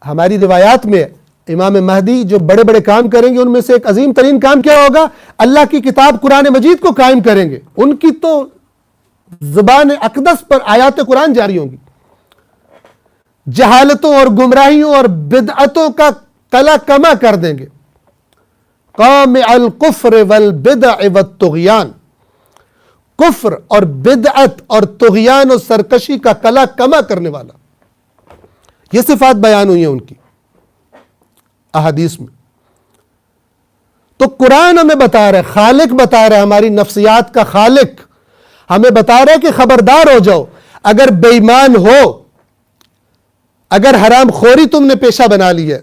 ہماری روایات میں امام مہدی جو بڑے بڑے کام کریں گے ان میں سے ایک عظیم ترین کام کیا ہوگا؟ اللہ کی کتاب قرآن مجید کو قائم کریں گے. ان کی تو زبان اقدس پر آیات قرآن جاری ہوں گی. جہالتوں اور گمراہیوں اور بدعتوں کا قلع کما کر دیں گے. قامع الکفر والبدع والطغیان، کفر اور بدعت اور طغیان اور سرکشی کا قلع کما کرنے والا. یہ صفات بیان ہوئی ہیں ان کی احادیث میں. تو قرآن ہمیں بتا رہا ہے، خالق بتا رہا ہے، ہماری نفسیات کا خالق ہمیں بتا رہا ہے کہ خبردار ہو جاؤ، اگر بے ایمان ہو، اگر حرام خوری تم نے پیشہ بنا لی ہے،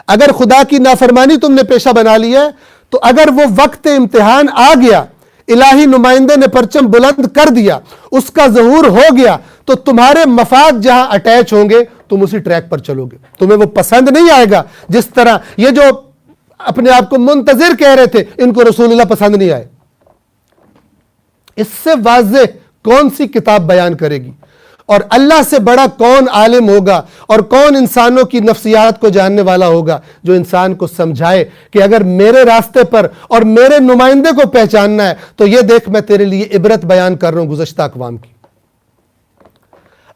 اگر خدا کی نافرمانی تم نے پیشہ بنا لی ہے، تو اگر وہ وقت امتحان آ گیا، الہی نمائندے نے پرچم بلند کر دیا، اس کا ظہور ہو گیا، تو تمہارے مفاد جہاں اٹیچ ہوں گے تم اسی ٹریک پر چلو گے. تمہیں وہ پسند نہیں آئے گا. جس طرح یہ جو اپنے آپ کو منتظر کہہ رہے تھے، ان کو رسول اللہ پسند نہیں آئے. اس سے واضح کون سی کتاب بیان کرے گی، اور اللہ سے بڑا کون عالم ہوگا اور کون انسانوں کی نفسیات کو جاننے والا ہوگا جو انسان کو سمجھائے کہ اگر میرے راستے پر اور میرے نمائندے کو پہچاننا ہے تو یہ دیکھ، میں تیرے لیے عبرت بیان کر رہا ہوں گزشتہ اقوام کی.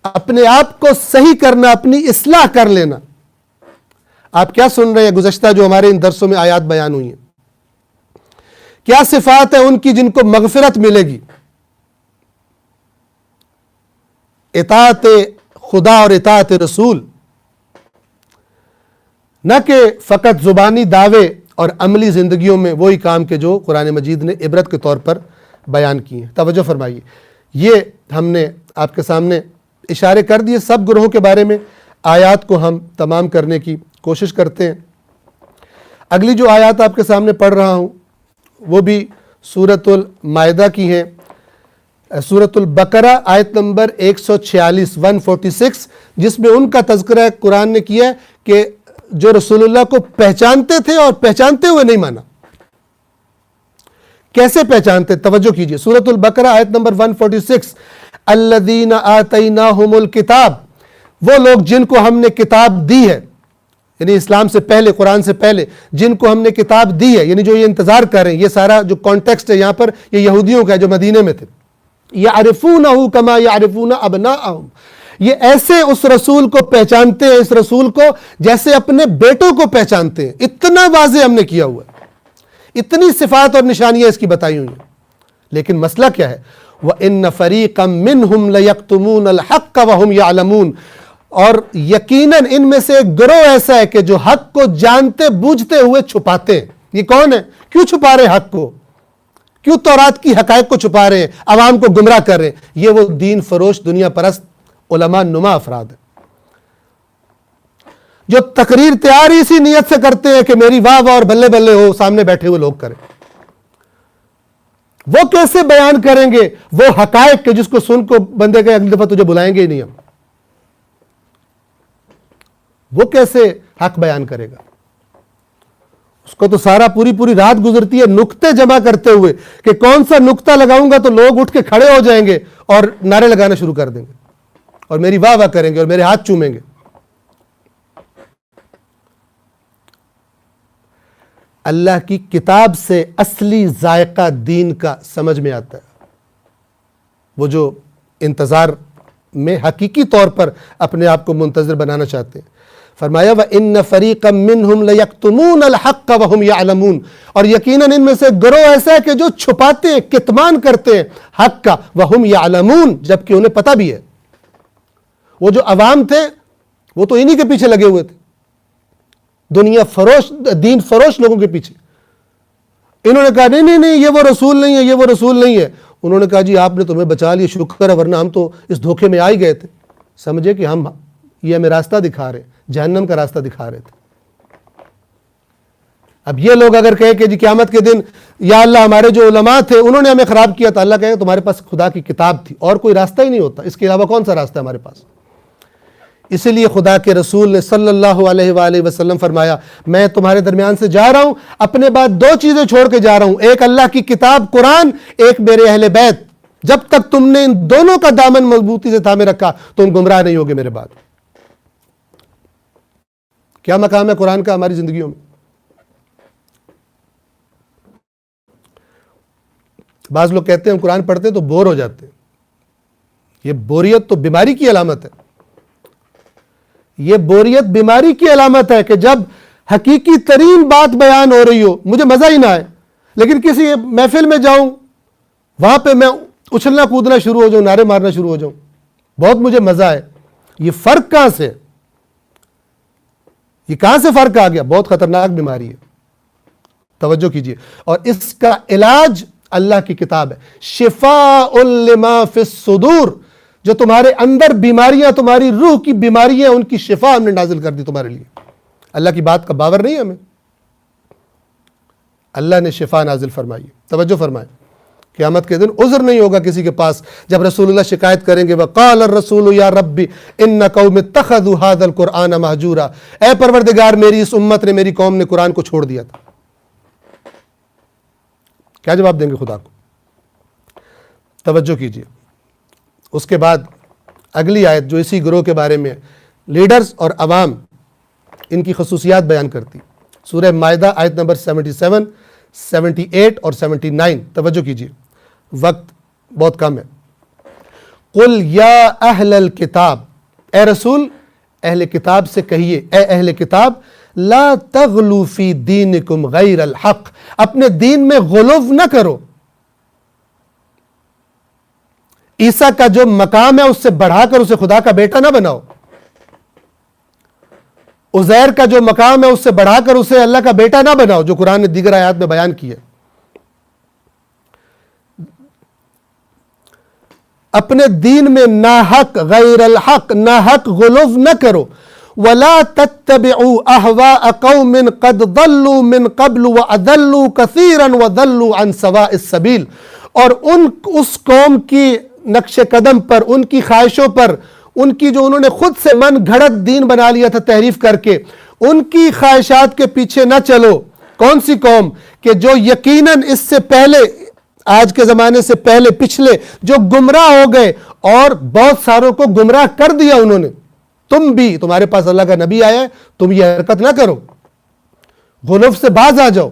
اپنے آپ کو صحیح کرنا، اپنی اصلاح کر لینا. آپ کیا سن رہے ہیں گزشتہ جو ہمارے ان درسوں میں آیات بیان ہوئی ہیں؟ کیا صفات ہے ان کی جن کو مغفرت ملے گی؟ اطاعت خدا اور اطاعت رسول، نہ کہ فقط زبانی دعوے اور عملی زندگیوں میں وہی کام کے جو قرآن مجید نے عبرت کے طور پر بیان کیے ہیں. توجہ فرمائیے، یہ ہم نے آپ کے سامنے اشارے کر دیے سب گروہوں کے بارے میں. آیات کو ہم تمام کرنے کی کوشش کرتے ہیں. اگلی جو آیات آپ کے سامنے پڑھ رہا ہوں وہ بھی سورۃ المائدہ کی ہیں. سورۃ البقرہ آیت نمبر 146 146، جس میں ان کا تذکرہ قرآن نے کیا ہے کہ جو رسول اللہ کو پہچانتے تھے اور پہچانتے ہوئے نہیں مانا. کیسے پہچانتے؟ توجہ کیجئے. سورۃ البقرہ آیت نمبر 146، الذین آتیناہم الکتاب، وہ لوگ جن کو ہم نے کتاب دی ہے، یعنی اسلام سے پہلے، قرآن سے پہلے جن کو ہم نے کتاب دی ہے، یعنی جو یہ انتظار کر رہے ہیں. یہ سارا جو کانٹیکسٹ ہے یہاں پر یہ یہودیوں کا ہے جو مدینے میں تھے. یعرفونہ کما یعرفون ابناءہم، یہ ایسے اس رسول کو پہچانتے ہیں، اس رسول کو جیسے اپنے بیٹوں کو پہچانتے ہیں. اتنا واضح ہم نے کیا ہوا ہے، اتنی صفات اور نشانیاں اس کی بتائی ہوئی ہیں. لیکن مسئلہ کیا ہے؟ وَإِنَّ فَرِيقًا مِّنْهُمْ لَيَكْتُمُونَ الْحَقَّ وَهُمْ يَعْلَمُونَ، اور یقیناً ان میں سے ایک گروہ ایسا ہے کہ جو حق کو جانتے بوجھتے ہوئے چھپاتے ہیں. یہ کون ہے؟ کیوں چھپا رہے حق کو؟ کیوں تورات کی حقائق کو چھپا رہے ہیں، عوام کو گمراہ کر رہے ہیں؟ یہ وہ دین فروش، دنیا پرست، علماء نما افراد ہیں جو تقریر تیار ہی اسی نیت سے کرتے ہیں کہ میری واہ واہ اور بلے بلے ہو، سامنے بیٹھے ہوئے لوگ کریں. وہ کیسے بیان کریں گے وہ حقائق کہ جس کو سن کو بندے کہ اگلی دفعہ تجھے بلائیں گے ہی نہیں ہم؟ وہ کیسے حق بیان کرے گا؟ اس کو تو سارا پوری رات گزرتی ہے نکتے جمع کرتے ہوئے کہ کون سا نکتہ لگاؤں گا تو لوگ اٹھ کے کھڑے ہو جائیں گے اور نعرے لگانا شروع کر دیں گے اور میری واہ واہ کریں گے اور میرے ہاتھ چومیں گے. اللہ کی کتاب سے اصلی ذائقہ دین کا سمجھ میں آتا ہے. وہ جو انتظار میں حقیقی طور پر اپنے آپ کو منتظر بنانا چاہتے ہیں. فرمایا وَإِنَّ فَرِيقًا مِّنْهُمْ لَيَكْتُمُونَ الْحَقَّ وَهُمْ يَعْلَمُونَ، اور یقیناً ان میں سے گروہ ایسا ہے کہ جو چھپاتے ہیں، کتمان کرتے ہیں حق کا، وَهُمْ يَعْلَمُونَ، جبکہ انہیں پتہ بھی ہے. وہ جو عوام تھے وہ تو انہی کے پیچھے لگے ہوئے تھے، دنیا فروش دین فروش لوگوں کے پیچھے. انہوں نے کہا نہیں یہ وہ رسول نہیں ہے, یہ وہ رسول نہیں ہے. انہوں نے کہا جی آپ نے تمہیں بچا لیا, شکر ہے, ورنہ ہم تو اس دھوکے میں آ ہی گئے تھے. سمجھے کہ یہ ہمیں راستہ دکھا رہے, جہنم کا راستہ دکھا رہے تھے. اب یہ لوگ اگر کہے کہ جی قیامت کے دن یا اللہ ہمارے جو علماء تھے انہوں نے ہمیں خراب کیا, تو اللہ کہے تمہارے پاس خدا کی کتاب تھی اور کوئی راستہ ہی نہیں ہوتا, اس کے علاوہ کون سا راستہ ہے ہمارے پاس. اسی لیے خدا کے رسول نے صلی اللہ علیہ وآلہ وسلم فرمایا میں تمہارے درمیان سے جا رہا ہوں, اپنے بعد 2 چیزیں چھوڑ کے جا رہا ہوں, ایک اللہ کی کتاب قرآن, ایک میرے اہل بیت. جب تک تم نے ان دونوں کا دامن مضبوطی سے تھامے رکھا تم گمراہ نہیں ہوگے میرے بعد. کیا مقام ہے قرآن کا ہماری زندگیوں میں؟ بعض لوگ کہتے ہیں ہم قرآن پڑھتے ہیں تو بور ہو جاتے ہیں. یہ بوریت تو بیماری کی علامت ہے. یہ بوریت بیماری کی علامت ہے کہ جب حقیقی ترین بات بیان ہو رہی ہو, مجھے مزہ ہی نہ آئے, لیکن کسی محفل میں جاؤں وہاں پہ میں اچھلنا کودنا شروع ہو جاؤں, نعرے مارنا شروع ہو جاؤں, بہت مجھے مزہ آئے. یہ فرق کہاں سے, یہ کہاں سے فرق آ گیا؟ بہت خطرناک بیماری ہے, توجہ کیجئے. اور اس کا علاج اللہ کی کتاب ہے, شفاء لما فی الصدور. جو تمہارے اندر بیماریاں, تمہاری روح کی بیماریاں, ان کی شفا ہم نے نازل کر دی تمہارے لیے. اللہ کی بات کا باور نہیں ہمیں, اللہ نے شفا نازل فرمائی. توجہ فرمائیں, قیامت کے دن عذر نہیں ہوگا کسی کے پاس. جب رسول اللہ شکایت کریں گے وقال الرسول یا ربی ان قوم اتخذوا هذا القرآن مہجورا, اے پروردگار میری اس امت نے, میری قوم نے قرآن کو چھوڑ دیا تھا. کیا جواب دیں گے خدا کو؟ توجہ کیجئے. اس کے بعد اگلی آیت جو اسی گروہ کے بارے میں لیڈرز اور عوام ان کی خصوصیات بیان کرتی, سورہ مائدہ آیت نمبر 77, 78 اور 79. توجہ کیجئے, وقت بہت کم ہے. قل یا اہل الکتاب, اے رسول اہل کتاب سے کہیے, اے اہل کتاب لا تغلو فی دینکم غیر الحق, اپنے دین میں غلو نہ کرو. عیسیٰ کا جو مقام ہے اس سے بڑھا کر اسے خدا کا بیٹا نہ بناؤ. عزیر کا جو مقام ہے اس سے بڑھا کر اسے اللہ کا بیٹا نہ بناؤ, جو قرآن نے دیگر آیات میں بیان کی ہے. اپنے دین میں ناحق, غیر الحق, ناحق غلو نہ کرو. وَلَا تَتَّبِعُوا أَهْوَاءَ قَوْمٍ قَدْ ضَلُّوا مِنْ قَبْلُ وَأَضَلُّوا كَثِيرًا وَضَلُّوا عَنْ سَوَاءِ السَّبِيلِ, اور اس قوم کی نقش قدم پر, ان کی خواہشوں پر, ان کی جو انہوں نے خود سے من گھڑت دین بنا لیا تھا تحریف کر کے, ان کی خواہشات کے پیچھے نہ چلو. کون سی قوم کہ جو یقیناً اس سے پہلے, آج کے زمانے سے پہلے پچھلے جو گمراہ ہو گئے اور بہت ساروں کو گمراہ کر دیا انہوں نے. تم بھی, تمہارے پاس اللہ کا نبی آیا ہے, تم یہ حرکت نہ کرو, غلو سے باز آ جاؤ.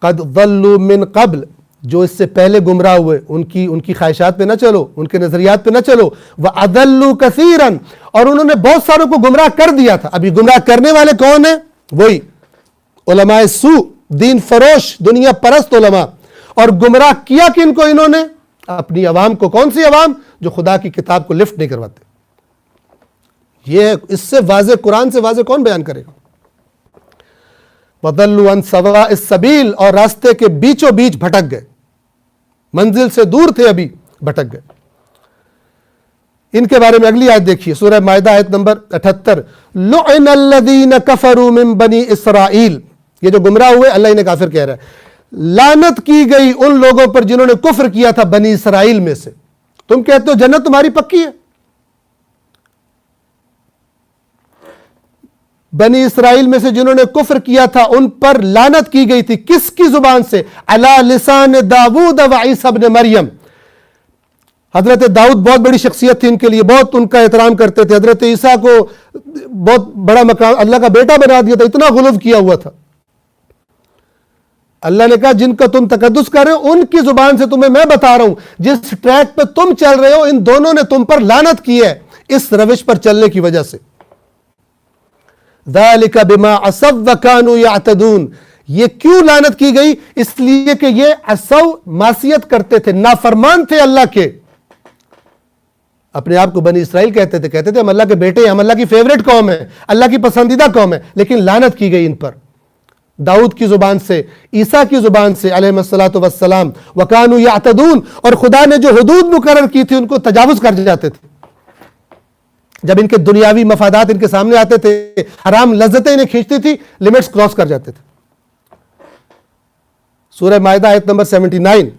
قد ضلوا من قبل, جو اس سے پہلے گمراہ ہوئے ان کی خواہشات پہ نہ چلو, ان کے نظریات پہ نہ چلو. وَأَضَلُّوا كَثِيرًا, اور انہوں نے بہت ساروں کو گمراہ کر دیا تھا. ابھی گمراہ کرنے والے کون ہیں؟ وہی علماء سوء, دین فروش, دنیا پرست علماء. اور گمراہ کیا کن کو انہوں نے؟ اپنی عوام کو. کون سی عوام؟ جو خدا کی کتاب کو لفٹ نہیں کرواتے. یہ اس سے واضح, قرآن سے واضح کون بیان کرے گا؟ وَضَلُّوا عَنْ سَوَاءِ السَّبِيلِ, اور راستے کے بیچوں بیچ بھٹک گئے, منزل سے دور تھے ابھی بھٹک گئے. ان کے بارے میں اگلی آیت دیکھیے, سورہ مائدہ آیت نمبر 78. لُعِنَ الَّذِينَ كَفَرُوا مِن بَنِي إِسْرَائِيل, یہ جو گمراہ ہوئے اللہ انہیں کافر کہہ رہا ہے. لعنت کی گئی ان لوگوں پر جنہوں نے کفر کیا تھا بنی اسرائیل میں سے. تم کہتے ہو جنت تمہاری پکی ہے, بنی اسرائیل میں سے جنہوں نے کفر کیا تھا ان پر لعنت کی گئی تھی. کس کی زبان سے؟ علی لسان داود و عیسیٰ ابن مریم. حضرت داؤد بہت بڑی شخصیت تھی ان کے لیے, بہت ان کا احترام کرتے تھے. حضرت عیسیٰ کو بہت بڑا مقام, اللہ کا بیٹا بنا دیا تھا, اتنا غلو کیا ہوا تھا. اللہ نے کہا جن کا تم تقدس کر رہے ہو ان کی زبان سے تمہیں میں بتا رہا ہوں, جس ٹریک پہ تم چل رہے ہو ان دونوں نے تم پر لعنت کی ہے اس روش پر چلنے کی وجہ سے. ذَلِكَ بِمَا عَصَوْا وَكَانُوا يَعْتَدُونَ, یہ کیوں لعنت کی گئی؟ اس لیے کہ یہ عصوا, معصیت کرتے تھے, نافرمان تھے اللہ کے. اپنے آپ کو بنی اسرائیل کہتے تھے ہم اللہ کے بیٹے ہیں، ہم اللہ کی فیوریٹ قوم ہے، اللہ کی پسندیدہ قوم ہے، لیکن لعنت کی گئی ان پر داؤد کی زبان سے، عیسیٰ کی زبان سے علیہ الصلوۃ والسلام، وَكَانُوا يَعْتَدُونَ، اور خدا نے جو حدود مقرر کی تھی ان کو تجاوز کر جاتے تھے۔ جب ان کے دنیاوی مفادات ان کے سامنے آتے تھے، حرام لذتیں انہیں کھینچتی تھی، لیمٹس کراس کر جاتے تھے۔ سورہ مائدہ آیت نمبر 79،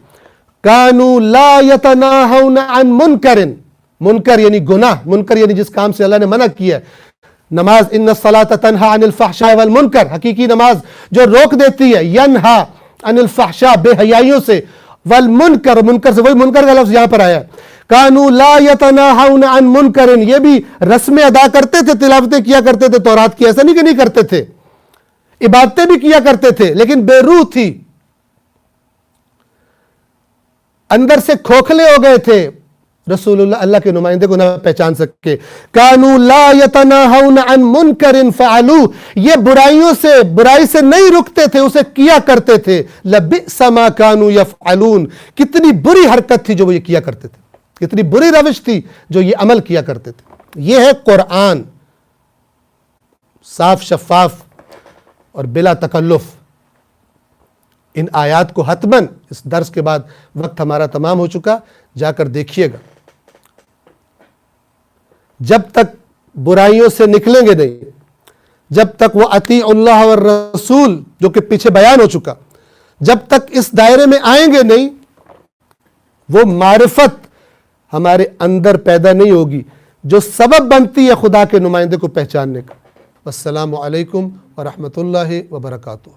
كَانُوا لَا يَتَنَاهَوْنَ عَنْ مُنْكَرٍ، منکر یعنی گناہ، منکر یعنی جس کام سے اللہ نے منع کیا ہے۔ نماز ان الصلاۃ تنہا عن الفحشاء والمنکر، حقیقی نماز جو روک دیتی ہے، ینہا عن الفحشاء بے حیائیوں سے، والمنکر، منکر سے، وہی منکر کا لفظ یہاں پر آیا ہے۔ کانوا لا یتناہون عن منکر، یہ بھی رسمیں ادا کرتے تھے، تلاوتیں کیا کرتے تھے تورات کی، ایسا نہیں کہ نہیں کرتے تھے، عبادتیں بھی کیا کرتے تھے، لیکن بے روح تھی، اندر سے کھوکھلے ہو گئے تھے، رسول اللہ کے نمائندے کو نہ پہچان سکے۔ کانوا لا یتناہون عن منکر فعلوہ، یہ برائیوں سے، برائی سے نہیں رکتے تھے، اسے کیا کرتے تھے۔ لبئس ما کانوا یفعلون، کتنی بری حرکت تھی جو وہ یہ کیا کرتے تھے، کتنی بری روش تھی جو یہ عمل کیا کرتے تھے۔ یہ ہے قرآن، صاف شفاف اور بلا تکلف۔ ان آیات کو حتماً، اس درس کے بعد وقت ہمارا تمام ہو چکا، جا کر دیکھیے گا۔ جب تک برائیوں سے نکلیں گے نہیں، جب تک وہ اطیع اللہ والرسول جو کہ پیچھے بیان ہو چکا، جب تک اس دائرے میں آئیں گے نہیں، وہ معرفت ہمارے اندر پیدا نہیں ہوگی جو سبب بنتی ہے خدا کے نمائندے کو پہچاننے کا۔ السلام علیکم ورحمۃ اللہ وبرکاتہ۔